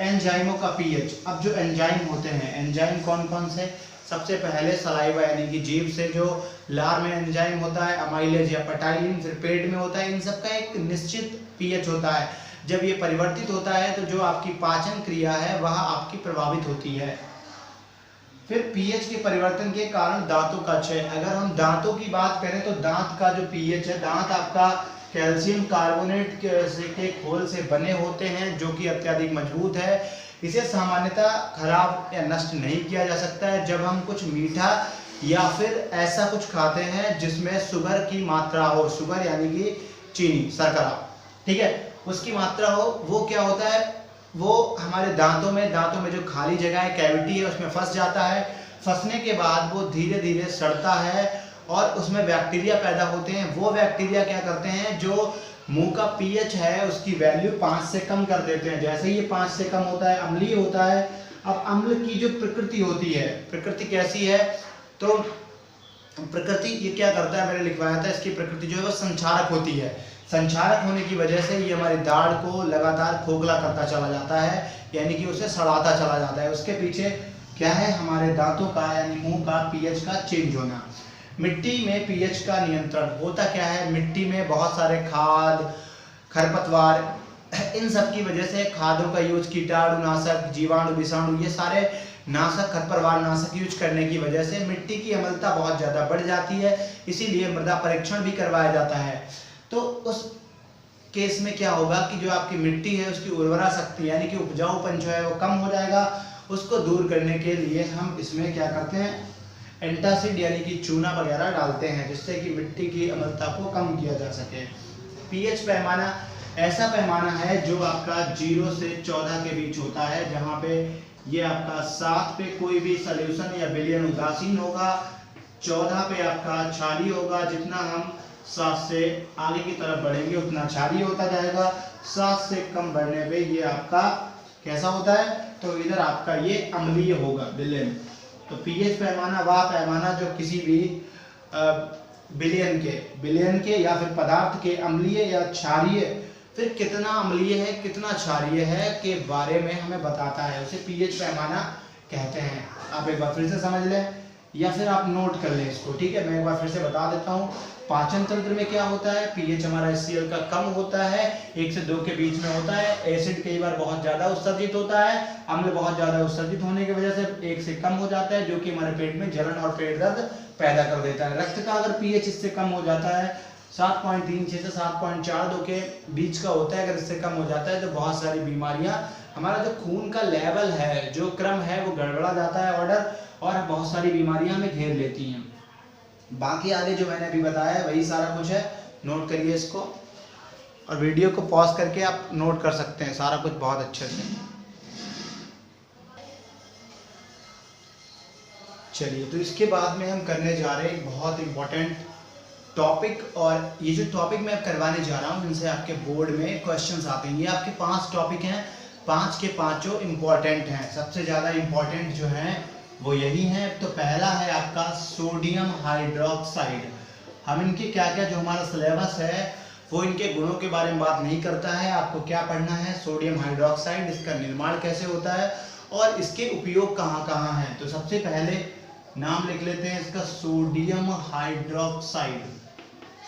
एंजाइमों का pH, अब जो एंजाइम होते हैं, एंजाइम कौन कौन से, सबसे पहले सलाइवा यानी कि जीभ से जो लार में एंजाइम होता है, अमाइलेज या पटाइलिन फिर पेट में होता है, इन सब का एक निश्चित pH होता है। जब ये परिवर्तित होता है तो जो आपकी पाचन क्रिया है वह आपकी प्रभावित होती है। फिर पीएच के परिवर्तन के कारण दांतों का क्षय। अगर हम दांतों की बात करें तो दांत का जो पीएच है, दांत आपका कैल्शियम कार्बोनेट के घोल से बने होते हैं जो कि अत्यधिक मजबूत है। इसे सामान्यतः खराब या नष्ट नहीं किया जा सकता है। जब हम कुछ मीठा या फिर ऐसा कुछ खाते हैं जिसमें शुगर की मात्रा हो, शुगर यानी कि चीनी, शर्करा, ठीक है, उसकी मात्रा हो, वो क्या होता है, वो हमारे दांतों में जो खाली जगह है, कैविटी है, उसमें फंस जाता है। फंसने के बाद वो धीरे धीरे सड़ता है और उसमें बैक्टीरिया पैदा होते हैं। वो बैक्टीरिया क्या करते हैं, जो मुंह का पीएच है उसकी वैल्यू 5 से कम कर देते हैं। जैसे ही ये 5 से कम होता है, अम्लीय होता है। अब अम्ल की जो प्रकृति होती है, प्रकृति कैसी है, तो प्रकृति ये क्या करता है, मैंने लिखवाया था, इसकी प्रकृति जो है वो संक्षारक होती है। संक्षारक होने की वजह से ये हमारी दाढ़ को लगातार खोखला करता चला जाता है, यानी कि उसे सड़ाता चला जाता है। उसके पीछे क्या है, हमारे दांतों का यानी मुंह का पीएच का चेंज होना। मिट्टी में पीएच का नियंत्रण होता क्या है, मिट्टी में बहुत सारे खाद, खरपतवार, इन सब की वजह से खादों का यूज, कीटाणुनाशक, जीवाणु, विषाणु, ये सारे नाशक, खरपतवार नाशक यूज करने की वजह से मिट्टी की अम्लता बहुत ज़्यादा बढ़ जाती है। इसीलिए मृदा परीक्षण भी करवाया जाता है। तो उस केस में क्या होगा कि जो आपकी मिट्टी है उसकी उर्वरा शक्ति यानी कि उपजाऊपन जो है वो कम हो जाएगा। उसको दूर करने के लिए हम इसमें क्या करते हैं, एंटासिड यानी कि चूना वगैरह डालते हैं, जिससे कि मिट्टी की अम्लता को कम किया जा सके। पीएच पैमाना ऐसा पैमाना है जो आपका 0 से 14 के बीच होता है, जहाँ पे ये आपका 7 पे कोई भी सॉल्यूशन या विलयन उदासीन होगा, 14 पे आपका क्षारीय होगा। जितना हम 7 से आगे की तरफ बढ़ेंगे उतना क्षारीय होता जाएगा। 7 से कम बढ़ने पे ये आपका कैसा होता है, तो इधर आपका ये अम्लीय होगा, विलयन। तो पीएच पैमाना वह पैमाना जो किसी भी विलयन के या फिर पदार्थ के अम्लीय या क्षारीय, फिर कितना अम्लीय है कितना क्षारीय है के बारे में हमें बताता है, उसे पीएच पैमाना कहते हैं। आप एक बार फिर से समझ लें या फिर आप नोट कर लें इसको, ठीक है। मैं एक बार फिर से बता देता हूँ। पाचन तंत्र में क्या होता है, पीएच हमारा HCl का कम होता है, 1 से 2 के बीच में होता है। एसिड कई बार बहुत ज्यादा उत्सर्जित होता है, अम्ल बहुत ज्यादा उत्सर्जित होने की वजह से 1 से कम हो जाता है, जो कि हमारे पेट में जलन और पेट दर्द पैदा कर देता है। रक्त का अगर पीएच इससे कम हो जाता है, 7.36 से 7.42 के बीच का होता है, अगर इससे कम हो जाता है तो बहुत सारी बीमारियां, हमारा जो खून का लेवल है, जो क्रम है, वो गड़बड़ा जाता है, ऑर्डर, और बहुत सारी बीमारियां हमें घेर लेती हैं। बाकी आगे जो मैंने अभी बताया वही सारा कुछ है, नोट करिए इसको, और वीडियो को पॉज करके आप नोट कर सकते हैं सारा कुछ बहुत अच्छे से। चलिए, तो इसके बाद में हम करने जा रहे हैं एक बहुत इंपॉर्टेंट टॉपिक, और ये जो टॉपिक मैं अब करवाने जा रहा हूँ इनसे आपके बोर्ड में क्वेश्चंस आते हैं। ये आपके 5 टॉपिक हैं, 5 के 5 इंपॉर्टेंट हैं, सबसे ज़्यादा इंपॉर्टेंट जो हैं वो यही हैं। तो पहला है आपका सोडियम हाइड्रोक्साइड। हम इनके क्या क्या, जो हमारा सिलेबस है वो इनके गुणों के बारे में बात नहीं करता है। आपको क्या पढ़ना है, सोडियम हाइड्रोक्साइड, इसका निर्माण कैसे होता है और इसके उपयोग कहाँ कहाँ हैं। तो सबसे पहले नाम लिख लेते हैं इसका, सोडियम हाइड्रोक्साइड।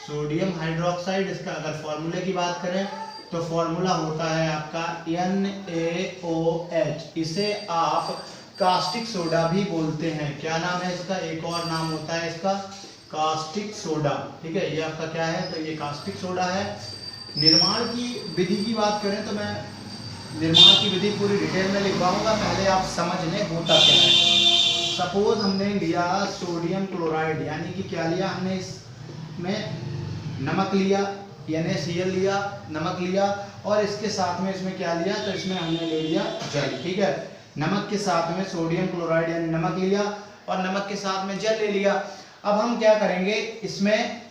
सोडियम हाइड्रोक्साइड, इसका अगर फॉर्मूले की बात करें तो फॉर्मूला होता है आपका NaOH। इसे आप कास्टिक सोडा भी बोलते हैं। क्या नाम है इसका, एक और नाम होता है इसका कास्टिक सोडा, ठीक है। ये आपका क्या है, तो ये कास्टिक सोडा है। निर्माण की विधि की बात करें तो मैं निर्माण की विधि पूरी डिटेल में लिखवाऊंगा, पहले आप समझ लें होता क्या है। सपोज हमने लिया सोडियम क्लोराइड, यानी कि क्या लिया हमने, इसमें नमक लिया, NaCl लिया, नमक लिया, और इसके साथ में इसमें क्या लिया, तो इसमें हमने ले लिया जल, ठीक है। नमक के साथ में सोडियम क्लोराइड यानी नमक लिया और नमक के साथ में जल ले लिया। अब हम क्या करेंगे, इसमें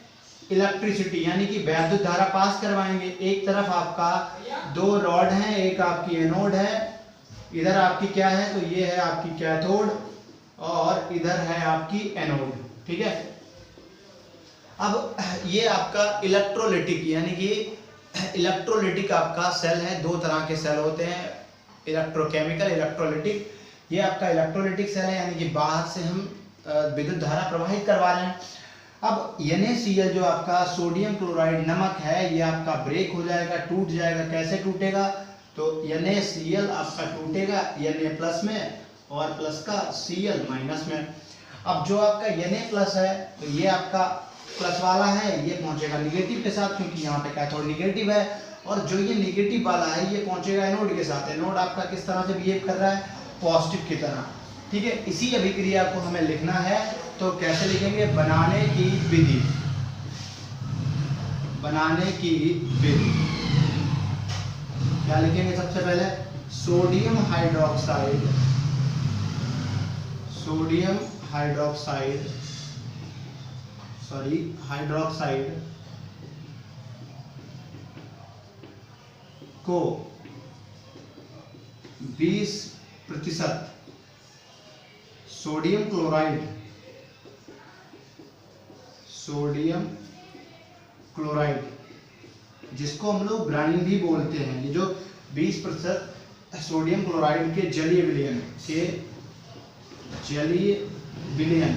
इलेक्ट्रिसिटी यानी कि वैद्युत धारा पास करवाएंगे। एक तरफ आपका 2 रॉड हैं, एक आपकी एनोड है, इधर आपकी क्या है, तो ये है आपकी कैथोड और इधर है आपकी एनोड, ठीक है। अब ये आपका इलेक्ट्रोलिटिक यानी कि इलेक्ट्रोलिटिक आपका सेल है। 2 तरह के सेल होते हैं, इलेक्ट्रोकेमिकल, इलेक्ट्रोलिटिक। ये आपका इलेक्ट्रोलिटिक सेल है, यानी कि बाहर से हम विद्युत धारा प्रवाहित करवा रहे हैं। अब NaCl जो आपका सोडियम क्लोराइड नमक है ये आपका ब्रेक हो जाएगा, टूट जाएगा। कैसे टूटेगा? तो NaCl आपका टूटेगा Na प्लस में और प्लस का Cl माइनस में। अब जो आपका Na प्लस है तो ये आपका प्लस वाला है, ये पहुंचेगा निगेटिव के साथ क्योंकि यहाँ पे कैथोड निगेटिव है, और जो ये निगेटिव वाला है ये पहुंचेगा एनोड के साथ। एनोड आपका किस तरह से बिहेव कर रहा है? पॉजिटिव की तरह। ठीक है, इसी अभिक्रिया को हमें लिखना है तो कैसे लिखेंगे? बनाने की विधि। बनाने की विधि क्या लिखेंगे? सबसे पहले sodium hydroxide, sodium hydroxide hydroxide को 20% सोडियम क्लोराइड जिसको हम लोग ब्राइन भी बोलते हैं, ये जो 20% सोडियम क्लोराइड के जलीय विलयन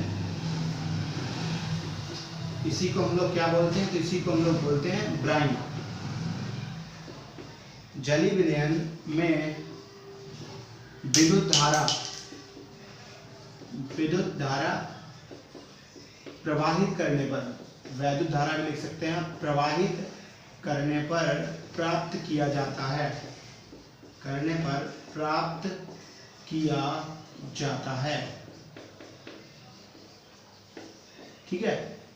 इसी को हम लोग क्या बोलते हैं? तो इसी को हम लोग बोलते हैं ब्राइन। जलीय विलयन में विद्युत धारा प्रवाहित करने पर, वैद्युत धारा भी लिख सकते हैं, प्रवाहित करने पर प्राप्त किया जाता है, करने पर प्राप्त किया जाता है। ठीक है,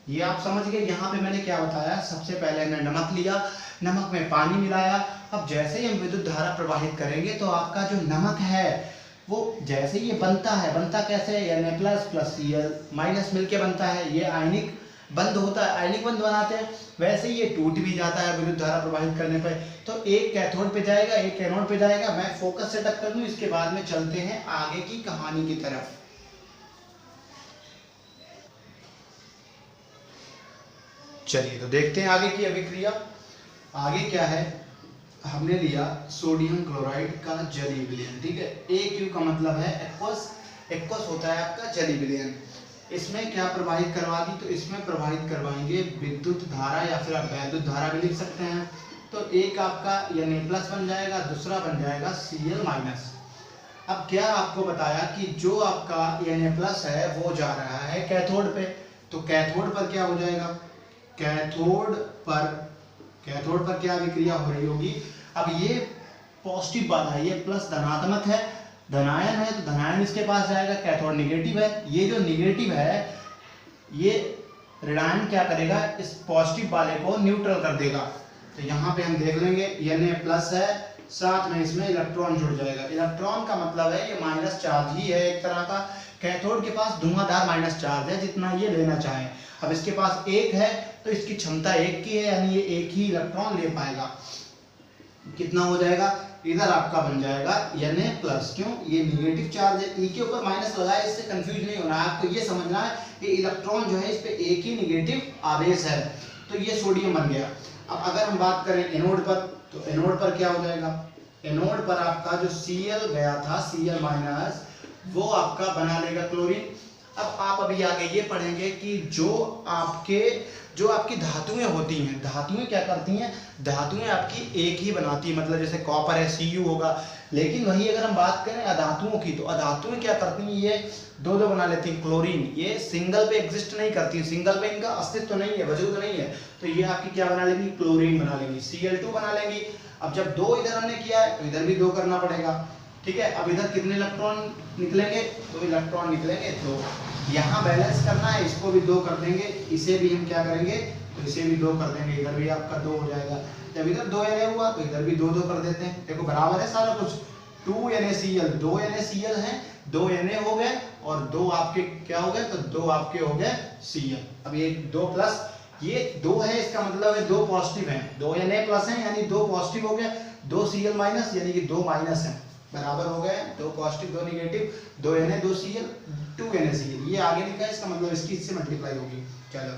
ये आप समझ गए। यहाँ पे मैंने क्या बताया? सबसे पहले हमने नमक लिया, नमक में पानी मिलाया। अब जैसे ही हम विद्युत धारा प्रवाहित करेंगे तो आपका जो नमक है वो जैसे ये बनता है, बनता कैसे है? Na प्लस Cl माइनस मिलके बनता है। ये आयनिक बंद होता है, आयनिक बंद बनाते हैं। वैसे ही ये टूट भी जाता है विद्युत धारा प्रवाहित करने पर। तो एक कैथोड पे जाएगा, एक एनोड पे जाएगा। मैं फोकस सेटअप कर दूं, इसके बाद में चलते हैं आगे की कहानी की तरफ। चलिए तो देखते हैं आगे की अभिक्रिया। आगे क्या है? हमने लिया सोडियम क्लोराइड का जलीय विलयन। ठीक है, AQ का मतलब है एक्वस, एक्वस होता है आपका जलीय विलयन। इसमें क्या प्रवाहित करवा दी? तो इसमें प्रवाहित करवाएंगे विद्युत धारा, या फिर आप वैद्युत धारा भी लिख सकते हैं। तो एक आपका Na प्लस बन जाएगा, दूसरा बन जाएगा Cl माइनस। अब क्या आपको बताया कि जो आपका Na प्लस है वो जा रहा है कैथोड पे, तो कैथोड पर क्या हो जाएगा? कैथोड पर क्या विक्रिया हो रही होगी? अब ये पॉजिटिव वाला है, ये प्लस धनात्मक है, धनायन है, तो धनायन इसके पास जाएगा, कैथोड निगेटिव है। ये जो निगेटिव है ये ऋणायन क्या करेगा? इस पॉजिटिव वाले को न्यूट्रल कर देगा। तो यहाँ पे हम देख लेंगे Na प्लस है, साथ में इसमें इलेक्ट्रॉन जुड़ जाएगा। इलेक्ट्रॉन का मतलब है ये माइनस चार्ज ही है एक तरह का। कैथोड के पास धुआंधार माइनस चार्ज है जितना ये लेना चाहे। अब इसके पास एक है तो इसकी क्षमता एक की है, यानी ये एक ही इलेक्ट्रॉन ले पाएगा। कितना हो जाएगा? इधर आपका बन जाएगा Na प्लस। क्यों? ये निगेटिव चार्ज है, ई के ऊपर माइनस लगाया, इससे कंफ्यूज नहीं होना है आपको। ये समझना है कि इलेक्ट्रॉन जो है इस पे एक ही निगेटिव आवेश है, तो ये सोडियम बन गया। अब अगर हम बात करें एनोड पर, तो एनोड पर क्या हो जाएगा? एनोड पर आपका जो Cl गया था, Cl माइनस, वो आपका बना लेगा क्लोरीन। अब आप अभी आगे ये पढ़ेंगे कि जो आपकी धातुएं होती हैं, धातुएं क्या करती हैं? धातुएं आपकी एक ही बनाती है, मतलब जैसे कॉपर है Cu होगा। लेकिन वही अगर हम बात करें अधातुओं की, तो अधातुएं क्या करती हैं? ये दो दो बना लेती हैं क्लोरीन। ये सिंगल पे एग्जिस्ट नहीं करती, सिंगल पे इनका अस्तित्व नहीं है, वजूद नहीं है। तो ये आपकी क्या बना लेंगी? क्लोरीन बना लेंगी, Cl2 बना लेंगी। अब जब दो इधर हमने किया है तो इधर भी दो करना पड़ेगा। ठीक है, अब इधर कितने इलेक्ट्रॉन निकलेंगे? तो इलेक्ट्रॉन निकलेंगे दो। यहाँ बैलेंस करना है, इसको भी दो कर देंगे, इसे भी हम क्या करेंगे? तो इसे भी दो कर देंगे, इधर भी आपका दो हो जाएगा। जब इधर 2 Na हुआ तो इधर भी दो दो कर देते हैं। देखो बराबर है सारा कुछ। 2 NaCl, 2 NaCl हैं, 2 Na हो गए और 2 आपके क्या हो गए? तो 2 आपके हो गए Cl। अब ये 2 प्लस ये 2 है, इसका मतलब है 2 पॉजिटिव हैं, 2 Na प्लस हैं यानी 2 पॉजिटिव हो गए, 2 Cl माइनस यानी कि 2 माइनस हैं, बराबर हो गए 2 positive 2 negative, 2 Na 2 Cl 2 NaCl। ये आगे लिखा है, इसका मतलब इसकी इससे मल्टीप्लाई होगी। चलो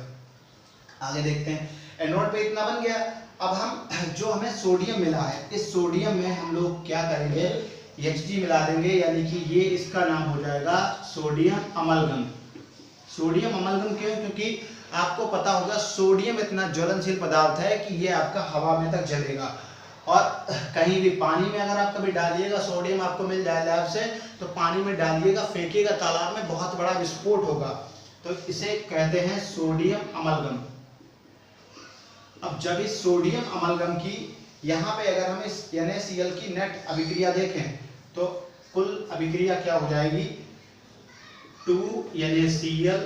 आगे देखते हैं। एनोड पे इतना बन गया। अब हम जो हमें सोडियम मिला है, इस सोडियम में हम लोग क्या करेंगे? Hg मिला देंगे, यानी कि ये इसका नाम हो जाएगा सोडियम अमलगम। सोडियम अमलगम क्यों? क्योंकि आपको पता होगा सोडियम इतना ज्वलनशील पदार्थ है कि ये आपका हवा में तक जलेगा, और कहीं भी पानी में अगर आप कभी डालिएगा, सोडियम आपको मिल जाए लैब से, तो पानी में डालिएगा, फेंकिएगा तालाब में, बहुत बड़ा विस्फोट होगा। तो इसे कहते हैं सोडियम अमलगम। अब जब इस सोडियम अमलगम की यहाँ पे अगर हम इस NaCl की नेट अभिक्रिया देखें तो कुल अभिक्रिया क्या हो जाएगी, 2NaCl,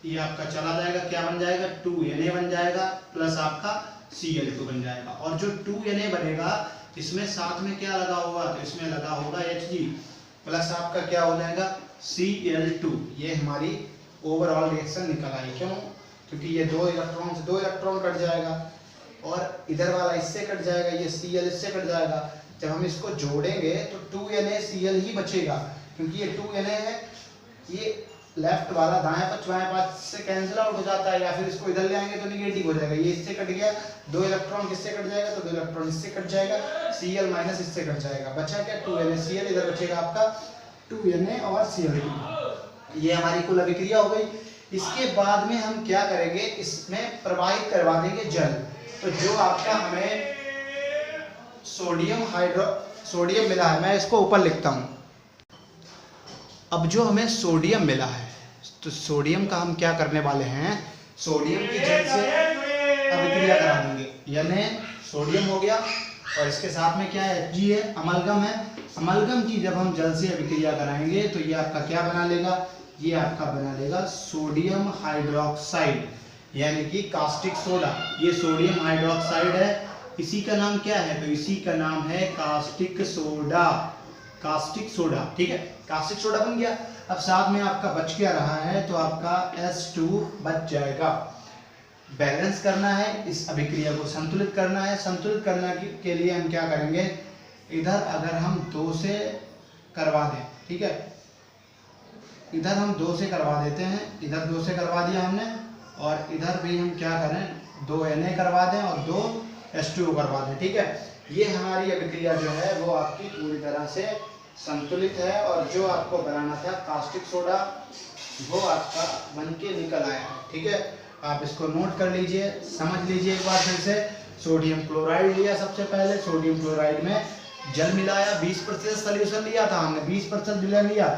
ये आपका चला जाएगा, क्या बन जाएगा, 2Na बन जाएगा, प्लस आपका Cl2 बन जाएगा। और जो 2Na बनेगा इसमें साथ में क्या लगा होगा, तो इसमें लगा होगा Hg, प्लस आपका क्या हो जाएगा Cl2। ये हमारी ओवरऑल रिएक्शन निकल आई। क्यों? क्योंकि ये दो इलेक्ट्रॉन से दो इलेक्ट्रॉन कट जाएगा, और इधर वाला इससे कट जाएगा, ये Cl इससे कट जाएगा। जब हम इसको जोड़ेंगे तो 2NaCl ही बचेगा, क्योंकि ये 2Na है, ये लेफ्ट वाला दाएं पक्ष से कैंसिल आउट हो जाता है, या फिर इसको इधर ले आएंगे तो निगेटिव हो जाएगा। ये इससे कट गया, दो इलेक्ट्रॉन किससे कट जाएगा, तो दो इलेक्ट्रॉन इससे कट जाएगा, Cl माइनस इससे कट जाएगा, बचा क्या 2NaCl, इधर बचेगा आपका 2Na और Cl2। ये हमारी कुल अभिक्रिया हो गई। इसके बाद में हम क्या करेंगे, इसमें प्रवाहित करवा देंगे जल। तो जो आपका हमें सोडियम मिला है, मैं इसको ऊपर लिखता हूँ। अब जो हमें सोडियम मिला है, तो सोडियम का हम क्या करने वाले हैं, सोडियम की जल से अभिक्रिया करा देंगे। यानी सोडियम हो गया और इसके साथ में क्या है, Hg है, अमलगम है। अमलगम की जब हम जल से अभिक्रिया कराएंगे तो ये आपका क्या बना लेगा, ये आपका बना लेगा सोडियम हाइड्रोक्साइड, यानी कि कास्टिक सोडा। ये सोडियम हाइड्रोक्साइड है, इसी का नाम क्या है, तो इसी का नाम है कास्टिक सोडा। कास्टिक सोडा, ठीक है, कास्टिक सोडा बन गया। अब साथ में आपका बच क्या रहा है, तो आपका H2 बच जाएगा। बैलेंस करना है, इस अभिक्रिया को संतुलित करना है। संतुलित करने के लिए हम क्या करेंगे, इधर अगर हम 2 से करवा दें, ठीक है, इधर हम 2 से करवा देते हैं, इधर 2 से करवा दिया हमने, और इधर भी हम क्या करें, 2 Na करवा दें और 2 H2O करवा दें, ठीक है। ये हमारी अभिक्रिया जो है वो आपकी पूरी तरह से संतुलित है, और जो आपको बनाना था कास्टिक सोडा वो आपका बन के निकल आया, ठीक है। आप इसको नोट कर लीजिए, समझ लीजिए एक बार फिर से। सोडियम क्लोराइड लिया सबसे पहले, सोडियम क्लोराइड में जल मिलाया, 20% सोल्यूशन लिया था हमने, 20% विलयन लिया,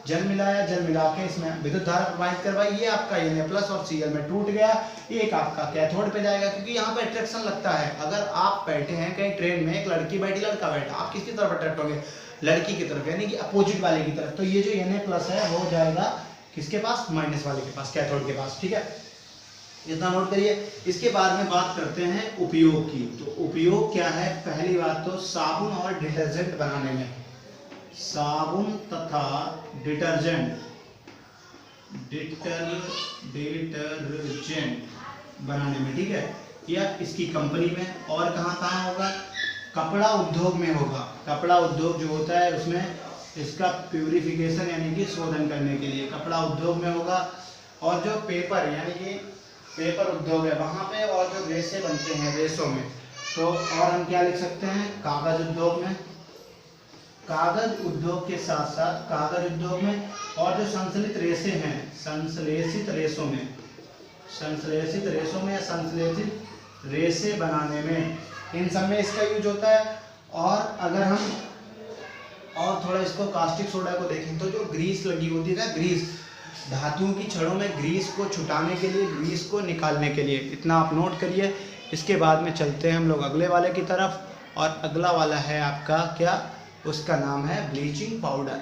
जल मिलाया, जल मिला के इसमें विद्युत धारा प्रवाहित करवाई। ये आपका Na प्लस और Cl में टूट गया, एक आपका कैथोड पे जाएगा, क्योंकि यहाँ पे अट्रैक्शन लगता है। अगर आप बैठे हैं कहीं ट्रेन में, एक लड़की बैठी लड़का बैठा, आप किसकी तरफ अट्रैक्ट होंगे, लड़की की तरफ, यानी कि अपोजिट वाले की तरफ। तो ये जो Na प्लस है वो जाएगा किसके पास, माइनस वाले के पास, कैथोड के पास, ठीक है। इतना नोट करिए। इसके बाद में बात करते हैं उपयोग की। तो उपयोग क्या है, पहली बात तो साबुन और डिटर्जेंट बनाने में, साबुन तथा डिटर्जेंट बनाने में, ठीक है, या इसकी कंपनी में। और कहाँ होगा, कपड़ा उद्योग में होगा। कपड़ा उद्योग जो होता है उसमें इसका प्यूरिफिकेशन यानी कि शोधन करने के लिए कपड़ा उद्योग में होगा। और जो पेपर यानी कि पेपर उद्योग है वहाँ पे, और जो रेशे बनते हैं रेशों में, तो और हम क्या लिख सकते हैं, कागज उद्योग में, कागज उद्योग के साथ साथ कागज उद्योग में। और जो संश्लेषित रेशे हैं, संश्लेषित रेशों में, संश्लेषित रेशों में या संश्लेषित रेशे बनाने में, इन सब में इसका यूज होता है। और अगर हम और थोड़ा इसको कास्टिक सोडा को देखें तो जो ग्रीस लगी होती है ना, ग्रीस, धातुओं की छड़ों में ग्रीस को छुटाने के लिए, ग्रीस को निकालने के लिए, इतना आप नोट करिए। इसके बाद में चलते हैं हम लोग अगले वाले की तरफ, और अगला वाला है आपका क्या, उसका नाम है ब्लीचिंग पाउडर।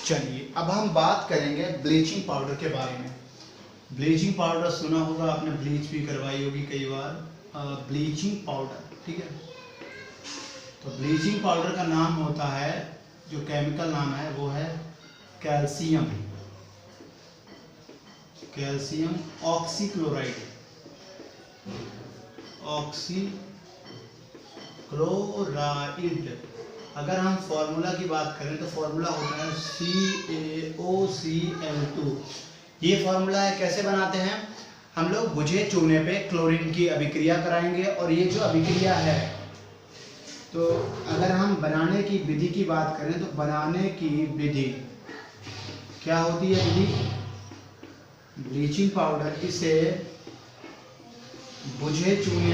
चलिए अब हम बात करेंगे ब्लीचिंग पाउडर के बारे में। ब्लीचिंग पाउडर सुना होगा आपने, ब्लीच भी करवाई होगी कई बार। ब्लीचिंग पाउडर, ठीक है। तो ब्लीचिंग पाउडर का नाम होता है, जो केमिकल नाम है वो है कैल्शियम, कैल्शियम ऑक्सीक्लोराइड, ऑक्सीक्लोराइड। अगर हम फॉर्मूला की बात करें तो फॉर्मूला होता है CaOCl2। ये फॉर्मूला है, कैसे बनाते हैं हम लोग, बुझे चूने पे क्लोरीन की अभिक्रिया कराएंगे। और ये जो अभिक्रिया है, तो अगर हम बनाने की विधि की बात करें तो बनाने की विधि क्या होती है, विधि ब्लीचिंग पाउडर इसे बुझे चूने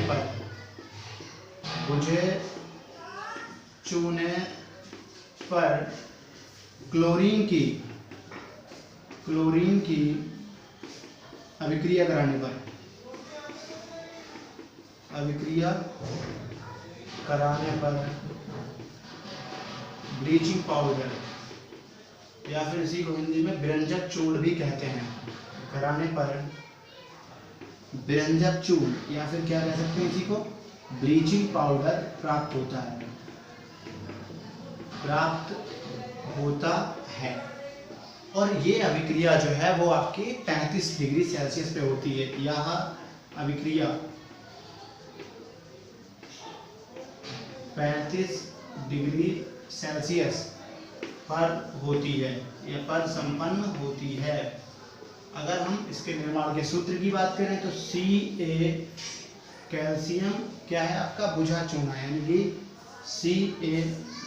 पर क्लोरीन की अभिक्रिया कराने पर ब्लीचिंग पाउडर या फिर इसी को हिंदी में विरंजक चूर्ण भी कहते हैं, कराने पर विरंजक चूर्ण या फिर क्या कह सकते हैं इसी को, ब्लीचिंग पाउडर प्राप्त होता है। और ये अभिक्रिया जो है वो आपकी 35 डिग्री सेल्सियस पे होती है। यह अभिक्रिया 35 डिग्री सेल्सियस पर होती है या पर संपन्न होती है। अगर हम इसके निर्माण के सूत्र की बात करें तो Ca कैल्शियम क्या है आपका बुझा चूना, यानी कि Ca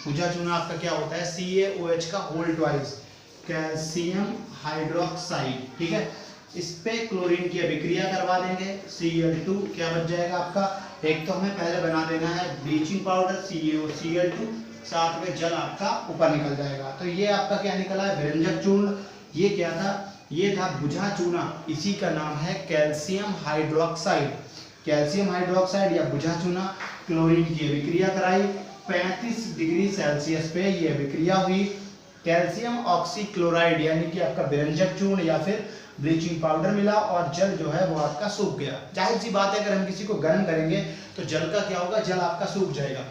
बुझा चूना आपका क्या होता है, CaOH का होल ट्वाइस कैल्शियम हाइड्रोक्साइड, ठीक है। इस पे क्लोरीन की अभिक्रिया करवा देंगे, Cl2 क्या बच जाएगा आपका, एक तो हमें पहले बना देना है ब्लीचिंग पाउडर CaCl2, साथ में जल आपका ऊपर निकल जाएगा। तो ये आपका क्या निकला है, विरंजक चूर्ण। ये क्या था, ये था बुझा चूना, इसी का नाम है कैल्शियम हाइड्रोक्साइड। कैल्शियम हाइड्रोक्साइड या बुझा चूना, क्लोरीन की अभिक्रिया कराई, 35 डिग्री सेल्सियस पे ये अभिक्रिया हुई, कैल्शियम ऑक्सीक्लोराइड यानी कि आपका विरंजक चूर्ण या फिर ब्लीचिंग पाउडर मिला और जल जो है वो आपका सूख गया। जाहिर सी बात है अगर हम किसी को गर्म करेंगे तो जल का क्या होगा, जल आपका सूख जाएगा।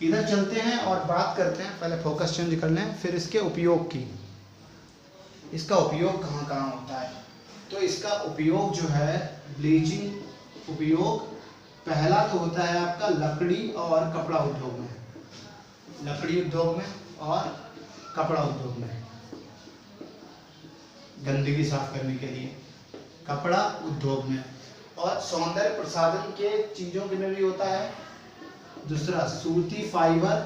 इधर चलते हैं और बात करते हैं, पहले फोकस चेंज कर लें, फिर इसके उपयोग की। इसका उपयोग कहाँ कहाँ होता है, तो इसका उपयोग जो है ब्लीचिंग उपयोग पहला तो होता है आपका लकड़ी और कपड़ा उद्योग में, लकड़ी उद्योग में और कपड़ा उद्योग में, गंदगी साफ करने के लिए कपड़ा उद्योग में, और सौंदर्य प्रसाधन के चीजों के में भी होता है। दूसरा सूती फाइबर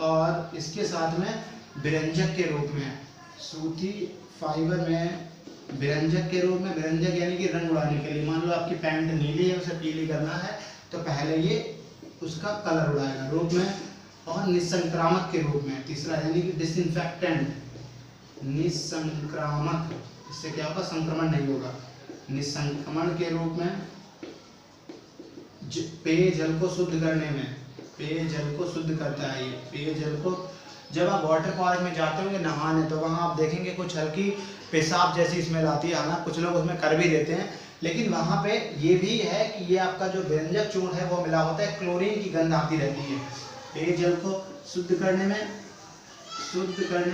और इसके साथ में विरंजक के रूप में, सूती फाइबर में विरंजक के रूप में, विरंजक यानी कि रंग उड़ाने के लिए। मान लो आपकी पैंट नीली है, उसे पीली करना है तो पहले ये उसका कलर उड़ाएगा रूप में, और निसंक्रामक के रूप में। तीसरा यानी कि डिसइंफेक्टेंट, निसंक्रामक, इससे क्या होगा, संक्रमण नहीं होगा, निसंक्रमण के रूप में। पेयजल को शुद्ध करने में, पेयजल को शुद्ध करता है ये। पेयजल को जब आप वाटर पार्क में जाते होंगे नहाने तो वहाँ आप देखेंगे कुछ हल्की पेशाब जैसी स्मेल आती है, हालांकि कुछ लोग उसमें कर भी देते हैं, लेकिन वहाँ पे ये भी है कि ये आपका जो व्यंजक चूर्ण है वो मिला होता है, क्लोरीन की गंध आती रहती है। पेयजल को शुद्ध करने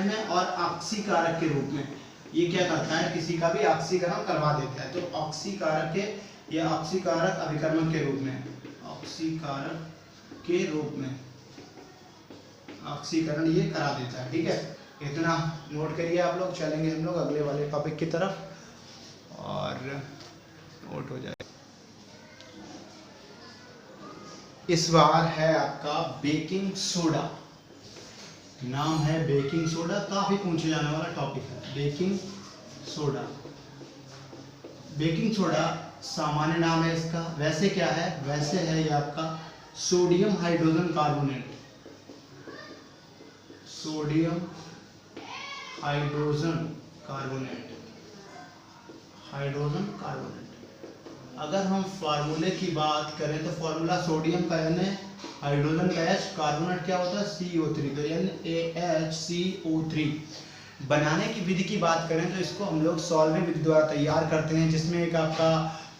में और ऑक्सीकारक के रूप में ये क्या करता है, किसी का भी ऑक्सीकरण करवा देता है। तो ऑक्सीकारक के या ऑक्सीकारक अभिकर्मक के रूप में, ऑक्सीकारक के रूप में ऑक्सीकरण ये करा देता है, ठीक है। इतना नोट करिए आप लोग, चलेंगे हम लोग अगले वाले टॉपिक की तरफ और नोट हो जाए। इस बार है आपका बेकिंग सोडा, नाम है बेकिंग सोडा, काफी पूछे जाने वाला टॉपिक है बेकिंग सोडा। बेकिंग सोडा सामान्य नाम है इसका, वैसे क्या है, वैसे है ये आपका sodium hydrogen carbonate, sodium hydrogen carbonate, hydrogen carbonate. अगर हम फार्मूले की बात करें तो फार्मूला सोडियम का यानी हाइड्रोजन का H, कार्बोनेट क्या होता है CO3, तो यानी AHCO3। बनाने की विधि की बात करें तो इसको हम लोग सॉल्वेंट विधि द्वारा तैयार करते हैं, जिसमें एक आपका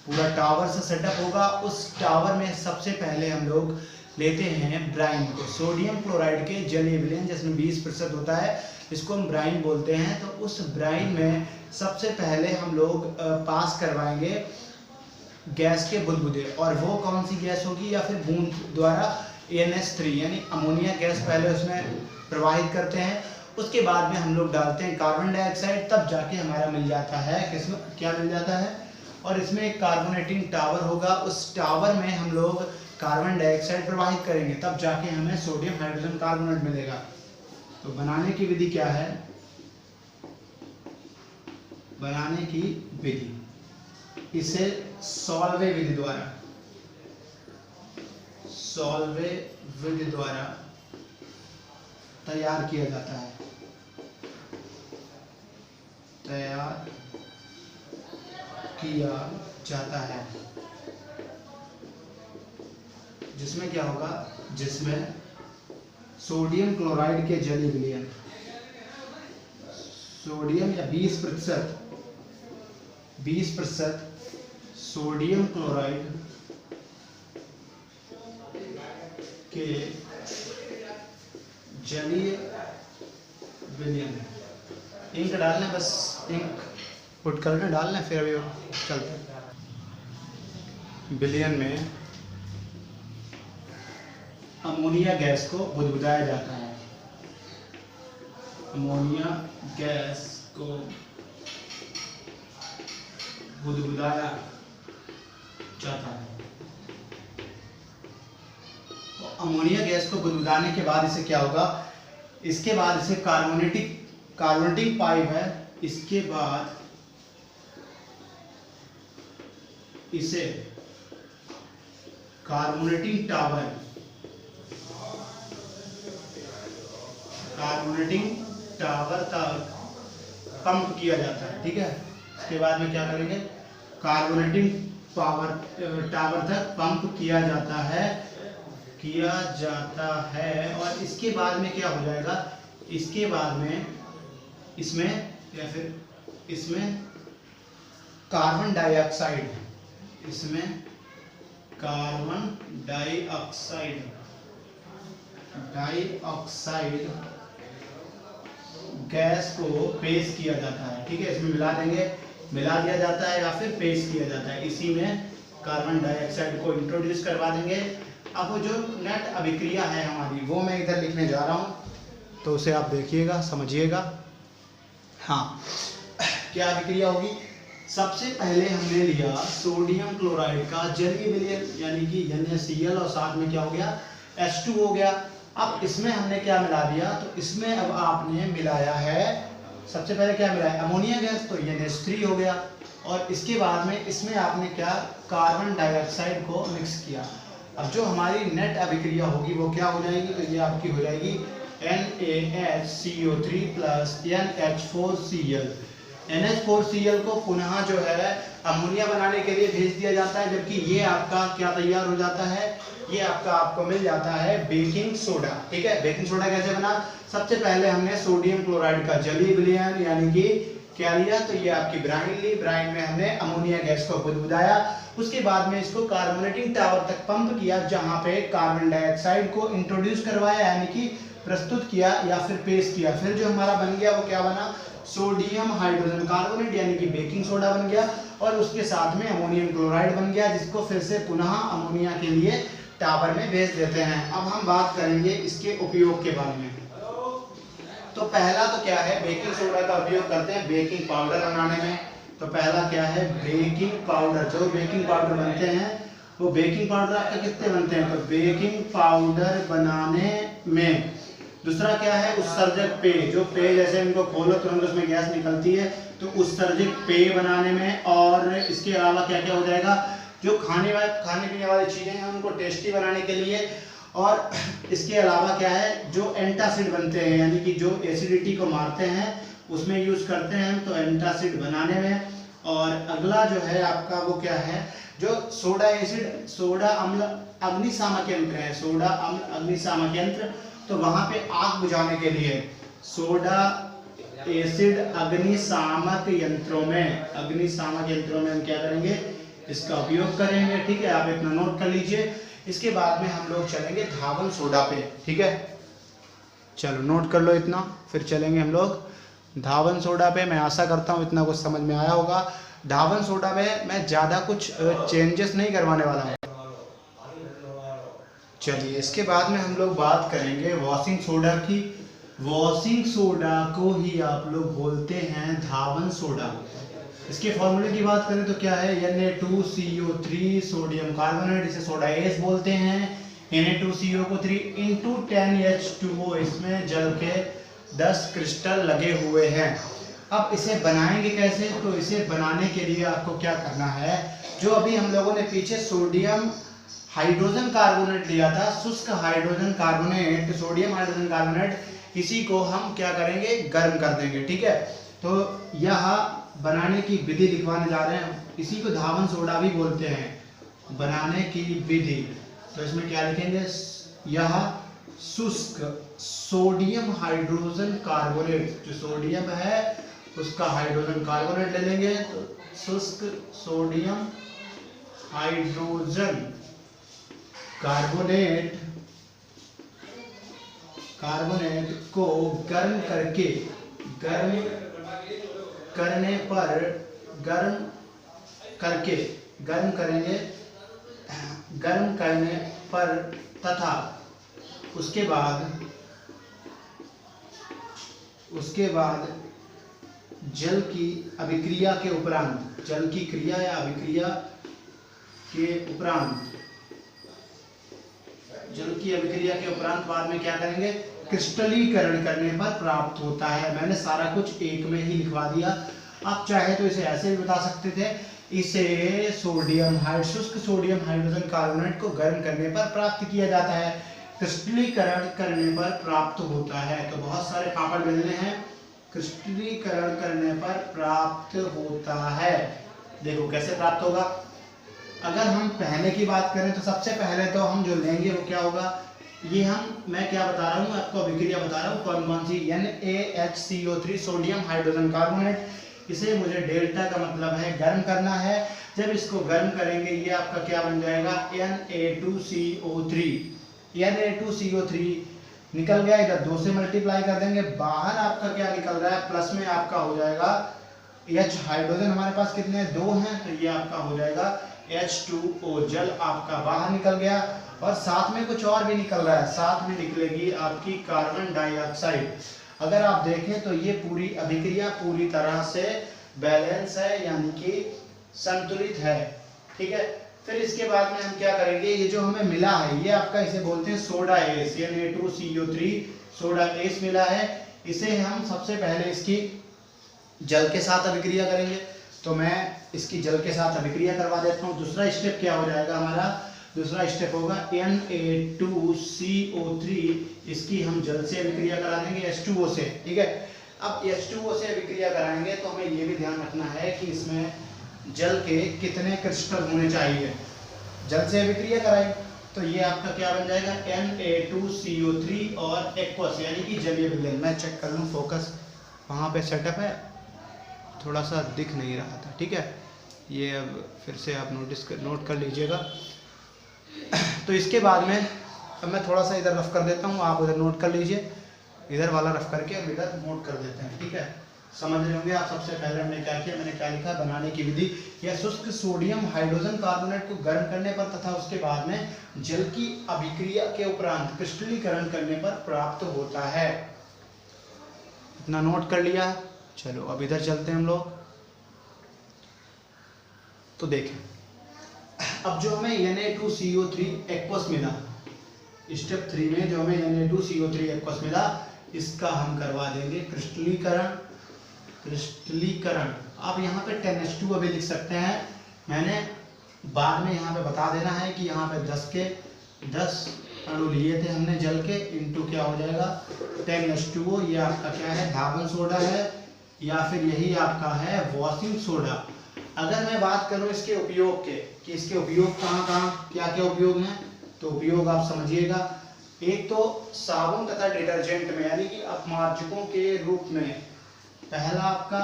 पूरा टावर सा सेटअप होगा। उस टावर में सबसे पहले हम लोग लेते हैं ब्राइन को, सोडियम क्लोराइड के जलीय विलयन जिसमें 20% होता है, इसको हम ब्राइन बोलते हैं। तो उस ब्राइन में सबसे पहले हम लोग पास करवाएंगे गैस के बुदबुदे, और वो कौन सी गैस होगी, या फिर बूंद द्वारा NH3 यानी अमोनिया गैस पहले उसमें प्रवाहित करते हैं। उसके बाद में हम लोग डालते हैं कार्बन डाइऑक्साइड, तब जाके हमारा मिल जाता है किसमें, क्या मिल जाता है, और इसमें एक कार्बोनेटिंग टावर होगा, उस टावर में हम लोग कार्बन डाइऑक्साइड प्रवाहित करेंगे, तब जाके हमें सोडियम हाइड्रोजन कार्बोनेट मिलेगा। तो बनाने की विधि क्या है, बनाने की विधि, इसे सॉल्वे विधि द्वारा तैयार किया जाता है, जिसमें क्या होगा, जिसमें सोडियम क्लोराइड के जलीय विलयन, सोडियम या 20% सोडियम क्लोराइड के जलीय विलयन। इंक डालना, बस इंक पुट करके डालना, फिर अभी चलते हैं। विलयन में अमोनिया गैस को बुदबुदाया जाता है, अमोनिया गैस को बुदबुदाया जाता है। अमोनिया गैस को बुदबुदाने के बाद इसे क्या होगा, इसके बाद इसे कार्बोनेटिक पाइप है, इसके बाद इसे कार्बोनेटिंग टावर तक पंप किया जाता है। ठीक है, इसके बाद में क्या करेंगे, कार्बोनेटिंग टावर तक पंप किया जाता है और इसके बाद में क्या हो जाएगा, इसके बाद में इसमें कार्बन डाइऑक्साइड गैस को पेश किया जाता है। ठीक है, इसमें मिला दिया जाता है या फिर पेश किया जाता है। इसी में कार्बन डाइऑक्साइड को इंट्रोड्यूस करवा देंगे। अब वो जो नेट अभिक्रिया है हमारी, वो मैं इधर लिखने जा रहा हूँ, तो उसे आप देखिएगा, समझिएगा। हाँ, क्या अभिक्रिया होगी, सबसे पहले हमने लिया सोडियम क्लोराइड का जलीय विलयन, यानी कि NaCl, और साथ में क्या हो गया, H2 हो गया। अब इसमें हमने क्या मिला दिया, तो इसमें अब आपने मिलाया है, सबसे पहले क्या मिलाया, अमोनिया गैस, तो NH3 हो गया। और इसके बाद में इसमें आपने क्या, कार्बन डाइऑक्साइड को मिक्स किया। अब जो हमारी नेट अभिक्रिया होगी वो क्या हो जाएगी, तो ये आपकी हो जाएगी NaHCO3 प्लस NH4Cl। NH4Cl को पुनः जो है अमोनिया बनाने के लिए भेज दिया जाता है, जबकि ये आपका क्या तैयार हो जाता है, ये आपको मिल जाता है बेकिंग सोडा। ठीक है, बेकिंग सोडा कैसे बना, सबसे पहले हमने सोडियम क्लोराइड का जलीय विलयन यानी कि क्या लिया, तो ये आपकी ब्राइन ली, ब्राइन में हमने अमोनिया गैस को बुदबुदाया, उसके बाद में इसको कार्बोनेटिंग टावर तक पंप किया, जहां पे कार्बन डाइऑक्साइड को इंट्रोड्यूस करवाया, यानी कि प्रस्तुत किया या फिर पेश किया। फिर जो हमारा बन गया वो क्या बना, सोडियम हाइड्रोजन कार्बोनेट यानी कि बेकिंग सोडा बन गया, और उसके साथ में अमोनियम क्लोराइड बन गया, जिसको फिर से पुनः अमोनिया के लिए टावर में भेज देते हैं। अब हम बात करेंगे इसके उपयोग के बारे में। तो पहला तो क्या है, बेकिंग सोडा का उपयोग करते हैं बेकिंग पाउडर बनाने में। तो पहला क्या है, बेकिंग पाउडर। जो बेकिंग पाउडर बनते हैं वो बेकिंग पाउडर आपका कितने बनते हैं, तो बेकिंग पाउडर बनाने में। दूसरा क्या है, उत्सर्जक पेय। जो पेय जैसे इनको खोलो तुरंत उसमें गैस निकलती है, तो उत्सर्जक पेय बनाने में। और इसके अलावा क्या क्या हो जाएगा, जो खाने पीने वाली चीजें हैं उनको टेस्टी बनाने के लिए। और इसके अलावा क्या है, जो एंटासिड बनते हैं यानी कि जो एसिडिटी को मारते हैं उसमें यूज करते हैं, तो एंटासिड बनाने में। और अगला जो है आपका वो क्या है, जो सोडा अम्ल अग्निशामक यंत्र है, सोडा अम्ल अग्निशामक यंत्र, तो वहां पे आग बुझाने के लिए सोडा एसिड अग्निशामक यंत्रों में हम क्या करेंगे, इसका उपयोग करेंगे। ठीक है, आप इतना नोट कर लीजिए। इसके बाद में हम लोग चलेंगे धावन सोडा पे। ठीक है, चलो नोट कर लो इतना, फिर चलेंगे हम लोग धावन सोडा पे। मैं आशा करता हूँ इतना कुछ समझ में आया होगा। धावन सोडा में मैं ज़्यादा कुछ चेंजेस नहीं करवाने वाला हूँ। चलिए, इसके बाद में हम लोग बात करेंगे वॉशिंग सोडा की। वॉशिंग सोडा को ही आप लोग बोलते हैं धावन सोडा। इसके फॉर्मूले की बात करें तो क्या है, Na2CO3 सोडियम कार्बोनेट, इसे सोडा एस बोलते हैं। Na2CO को 3 × 10H2O, इसमें जल के 10 क्रिस्टल लगे हुए हैं। अब इसे बनाएंगे कैसे? तो इसे बनाने के लिए आपको क्या करना है, जो अभी हम लोगों ने पीछे सोडियम हाइड्रोजन कार्बोनेट लिया था, शुष्क hydrogen carbonate, sodium hydrogen carbonate, इसी को हम क्या करेंगे, गर्म कर देंगे। ठीक है, तो यह बनाने की विधि लिखवाने जा रहे हैं, इसी को धावन सोडा भी बोलते हैं, बनाने की विधि। तो इसमें क्या लिखेंगे, यह शुष्क सोडियम हाइड्रोजन कार्बोनेट, जो सोडियम है उसका हाइड्रोजन कार्बोनेट ले लेंगे, तो शुष्क सोडियम हाइड्रोजन कार्बोनेट को गर्म करेंगे गर्म करने पर तथा उसके बाद जल की अभिक्रिया के उपरांत, जल की क्रिया या अभिक्रिया के उपरांत बाद में क्या करेंगे, क्रिस्टलीकरण करने पर प्राप्त होता है। मैंने सारा कुछ एक में ही लिखवा दिया। आप चाहे तो इसे ऐसे भी बता सकते थे, इसे शुष्क सोडियम हाइड्रोजन कार्बोनेट को गर्म करने पर प्राप्त किया जाता है, क्रिस्टलीकरण करने पर प्राप्त होता है। तो बहुत सारे पापड़ बेलने हैं, क्रिस्टलीकरण करने पर प्राप्त होता है। देखो कैसे प्राप्त होगा। अगर हम पहले की बात करें तो सबसे पहले तो हम जो लेंगे वो क्या होगा, ये मैं क्या बता रहा हूँ आपको, अभिक्रिया बता रहा हूँ, कौन सी, NaHCO3 सोडियम हाइड्रोजन कार्बोनेट। इसे मुझे डेल्टा का मतलब है गर्म करना है। जब इसको गर्म करेंगे ये आपका क्या बन जाएगा, Na2CO3 निकल गया, इधर 2 से मल्टीप्लाई कर देंगे, बाहर आपका क्या निकल रहा है, प्लस में आपका हो जाएगा H, हाइड्रोजन हमारे पास कितने 2 हैं, तो ये आपका हो जाएगा H2O, जल आपका बाहर निकल गया। और साथ में कुछ और भी निकल रहा है, साथ में निकलेगी आपकी कार्बन डाइऑक्साइड। अगर आप देखें तो ये पूरी अभिक्रिया पूरी तरह से बैलेंस है, यानी कि संतुलित है। ठीक है, फिर इसके बाद में हम क्या करेंगे, ये जो हमें मिला है ये आपका, इसे बोलते हैं soda S, Na2CO3 soda S मिला है। इसे हम सबसे पहले इसकी जल के साथ अभिक्रिया करेंगे, तो मैं इसकी जल के साथ अभिक्रिया करवा देता हूँ। दूसरा स्टेप क्या हो जाएगा हमारा, दूसरा स्टेप होगा Na2CO3, इसकी हम जल से अभिक्रिया करा देंगे H2O से। ठीक है, अब H2O से अभिक्रिया कराएंगे तो हमें ये भी ध्यान रखना है कि इसमें जल के कितने क्रिस्टल होने चाहिए। जल से अभिक्रिया कराएंगे तो ये आपका क्या बन जाएगा, Na2CO3 और एक्वस, यानी कि जलीय विलयन। मैं चेक कर लूँ, फोकस वहाँ पे सेटअप है, थोड़ा सा दिख नहीं रहा था। ठीक है, ये अब फिर से आप नोट कर लीजिएगा। तो इसके बाद में अब मैं थोड़ा सा इधर रफ कर देता हूँ, आप उधर नोट कर लीजिए, इधर वाला रफ करके हम इधर नोट कर देते हैं। ठीक है, समझ रहे होंगे आप। सबसे पहले हमने क्या किया, मैंने क्या लिखा, बनाने की विधि, या शुष्क सोडियम हाइड्रोजन कार्बोनेट को गर्म करने पर तथा उसके बाद में जल की अभिक्रिया के उपरांत क्रिस्टलीकरण करने पर प्राप्त होता है। इतना नोट कर लिया। चलो अब इधर चलते हैं हम लोग। तो देखें, अब जो हमें Na2CO3 एक्वस मिला, स्टेप 3 में जो हमें Na2CO3 एक्वस मिला, इसका हम करवा देंगे क्रिस्टलीकरण। आप यहाँ पे 10H2 अभी लिख सकते हैं, मैंने बाद में यहाँ पे बता देना है कि यहाँ पे 10 अणु लिए थे हमने जल के, इंटू क्या हो जाएगा 10H2O। ये आपका क्या है, धावन सोडा है, या फिर यही आपका है वॉशिंग सोडा। अगर मैं बात करूं इसके उपयोग के, कि इसके उपयोग कहाँ क्या क्या उपयोग हैं, तो उपयोग आप समझिएगा। एक तो साबुन तथा डिटर्जेंट में, यानी कि अपमार्जकों के रूप में। पहला आपका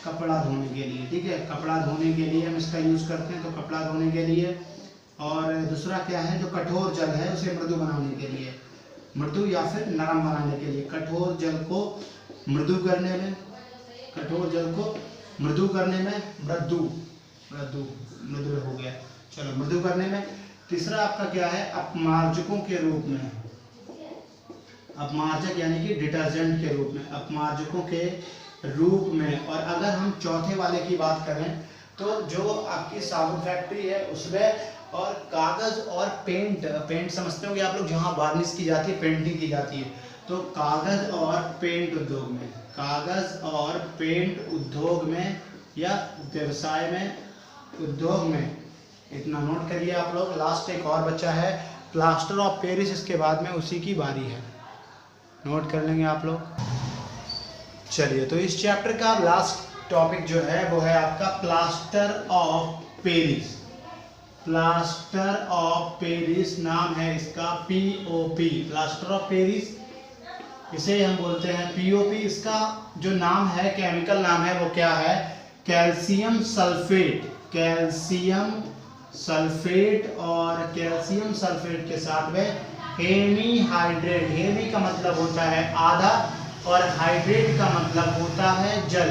कपड़ा धोने के लिए, ठीक है, कपड़ा धोने के लिए हम इसका यूज करते हैं, तो कपड़ा धोने के लिए। और दूसरा क्या है, जो कठोर जल है उसे मृदु बनाने के लिए, मृदु या फिर नरम बनाने के लिए। कठोर जल को मृदु करने में, कठोर जल को मृदु करने में, मृदु हो गया, चलो मृदु करने में। तीसरा आपका क्या है, अपमार्जकों के रूप में, अपमार्जक यानी कि डिटर्जेंट के रूप में, अपमार्जकों के रूप में। और अगर हम चौथे वाले की बात करें तो जो आपकी साबुन फैक्ट्री है उसमें, और कागज और पेंट समझते होंगे आप लोग, जहाँ वार्निश की जाती है, पेंटिंग की जाती है, तो कागज और पेंट उद्योग में, कागज और पेंट उद्योग में या व्यवसाय में, उद्योग में, इतना नोट करिए आप लोग। लास्ट एक और बच्चा है प्लास्टर ऑफ पेरिस, इसके बाद में उसी की बारी है, नोट कर लेंगे आप लोग। चलिए, तो इस चैप्टर का लास्ट टॉपिक जो है वो है आपका plaster of Paris. Plaster of Paris नाम है इसका, POP, प्लास्टर ऑफ पेरिस, इसे हम बोलते हैं POP। इसका जो नाम है, केमिकल नाम है, वो क्या है? Calcium sulphate. कैल्शियम सल्फेट, और कैल्शियम सल्फेट के साथ में हेमी हाइड्रेट। हेमी का मतलब होता है आधा और हाइड्रेट का मतलब होता है जल।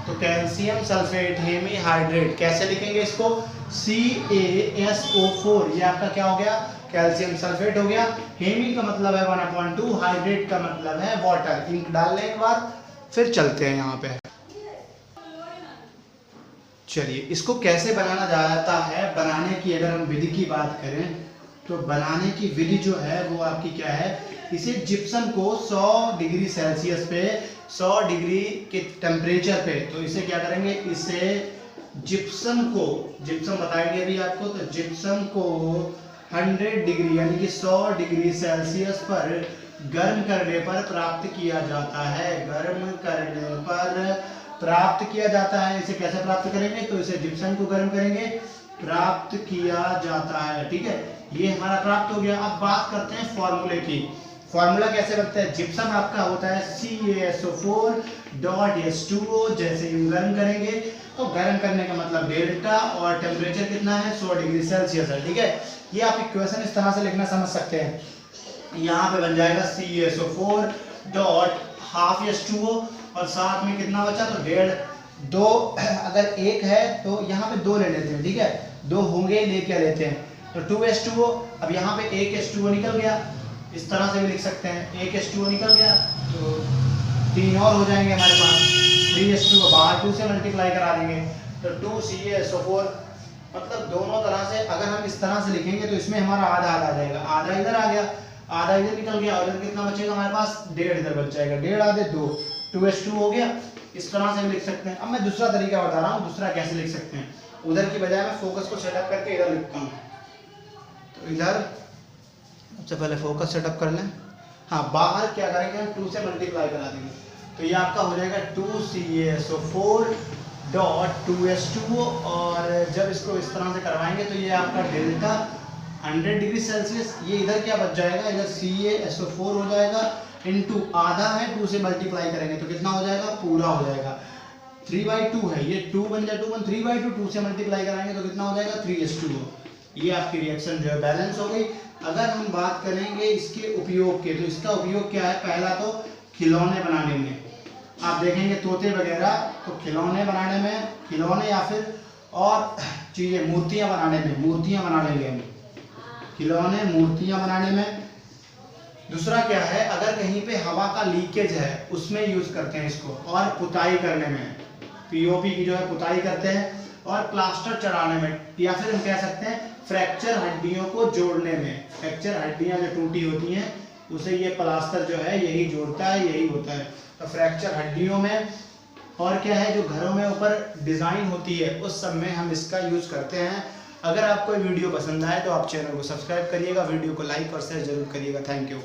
तो कैल्शियम सल्फेट हेमी हाइड्रेट, कैसे लिखेंगे इसको? CaSO4, ये आपका क्या हो गया? कैल्शियम सल्फेट हो गया। हेमी का मतलब है 1/2, हाइड्रेट का मतलब है वाटर। इंक डालने के बाद फिर चलते हैं यहाँ पे। चलिए, इसको कैसे बनाना जाता है? बनाने की अगर हम विधि की बात करें तो बनाने की विधि जो है वो आपकी क्या है? इसे जिप्सम को 100 डिग्री सेल्सियस पे, 100 डिग्री के टेम्परेचर पे, तो इसे क्या करेंगे? इसे जिप्सम को, जिप्सम बताएंगे अभी आपको, तो जिप्सम को 100 डिग्री यानी कि 100 डिग्री सेल्सियस पर गर्म करने पर प्राप्त किया जाता है। गर्म करने पर प्राप्त किया जाता है। इसे कैसे प्राप्त करेंगे? तो इसे जिप्सम को गर्म करेंगे, प्राप्त किया जाता है। ठीक है, ये हमारा प्राप्त हो गया। अब बात करते हैं फॉर्मूले की। फॉर्मूला कैसे बनता है? जिप्सम आपका होता है CaSO4.H2O। जैसे ही गर्म करेंगे तो गर्म करने का मतलब डेल्टा, और टेम्परेचर कितना है? 100 डिग्री सेल्सियस है। ठीक है, ये आप इक्वेशन इस तरह से लिखना समझ सकते हैं। यहाँ पे बन जाएगा CaSO4.12H2O, और साथ में कितना बचा? तो 1.5, अगर एक है तो यहाँ पे 2 ले लेते हैं। ठीक है, 2 होंगे, लेके लेते हैं, तो 2H2O। अब यहाँ पे 1H2O निकल गया, इस तरह से भी लिख सकते हैं। 1H2O निकल गया तो 3 और हो जाएंगे हमारे पास। 3H2O बाहर 2 से मल्टीप्लाई करा देंगे तो 2CaSO4। मतलब दोनों तरह से अगर हम इस तरह से लिखेंगे तो इसमें हमारा आधा आधा आ जाएगा, आधा इधर आ गया, आधा इधर निकल गया, और इधर कितना बचेगा हमारे पास? 1.5 इधर बच जाएगा। 1.5 आधे 2, 2H2 हो गया। इस तरह से भी लिख सकते हैं। अब मैं दूसरा तरीका बता रहा हूँ, दूसरा कैसे लिख सकते हैं। उधर की बजाय मैं फोकस को सेटअप करके इधर लिखता हूँ। तो इधर सबसे पहले फोकस सेटअप कर लें। हाँ, बाहर क्या करेंगे? हम 2 से मल्टीप्लाई करा देंगे, तो ये आपका हो जाएगा 2CaSO4.2H2O। और जब इसको इस तरह से करवाएंगे तो ये आपका डेल्टा 100 डिग्री सेल्सियस, ये इधर क्या बच जाएगा? इधर CaSO4 हो जाएगा, इनटू आधा है, 2 से मल्टीप्लाई करेंगे तो कितना हो जाएगा? पूरा हो जाएगा। 3/2 है, ये 2 बन जाए 2 बन 3/2, 2 से मल्टीप्लाई कराएंगे तो कितना हो जाएगा? 3H2O। ये आपकी रिएक्शन जो है बैलेंस हो गई। अगर हम बात करेंगे इसके उपयोग के, तो इसका उपयोग क्या है? पहला तो खिलौने बनाने में, आप देखेंगे तोते वगैरह, तो खिलौने बनाने में, खिलौने या फिर और चीजें, मूर्तियां बनाने में, मूर्तियां बना लेंगे हम, खिलौने मूर्तियां बनाने में। दूसरा क्या है? अगर कहीं पे हवा का लीकेज है उसमें यूज करते हैं इसको, और पुताई करने में, POP की जो है पुताई करते हैं, और प्लास्टर चढ़ाने में, या फिर हम कह सकते हैं फ्रैक्चर हड्डियों को जोड़ने में। फ्रैक्चर हड्डियां जो टूटी होती हैं उसे ये प्लास्टर जो है यही जोड़ता है, यही होता है। तो फ्रैक्चर हड्डियों में, और क्या है, जो घरों में ऊपर डिजाइन होती है उस सब में हम इसका यूज करते हैं। अगर आपको वीडियो पसंद आए तो आप चैनल को सब्सक्राइब करिएगा, वीडियो को लाइक और शेयर जरूर करिएगा। Thank you.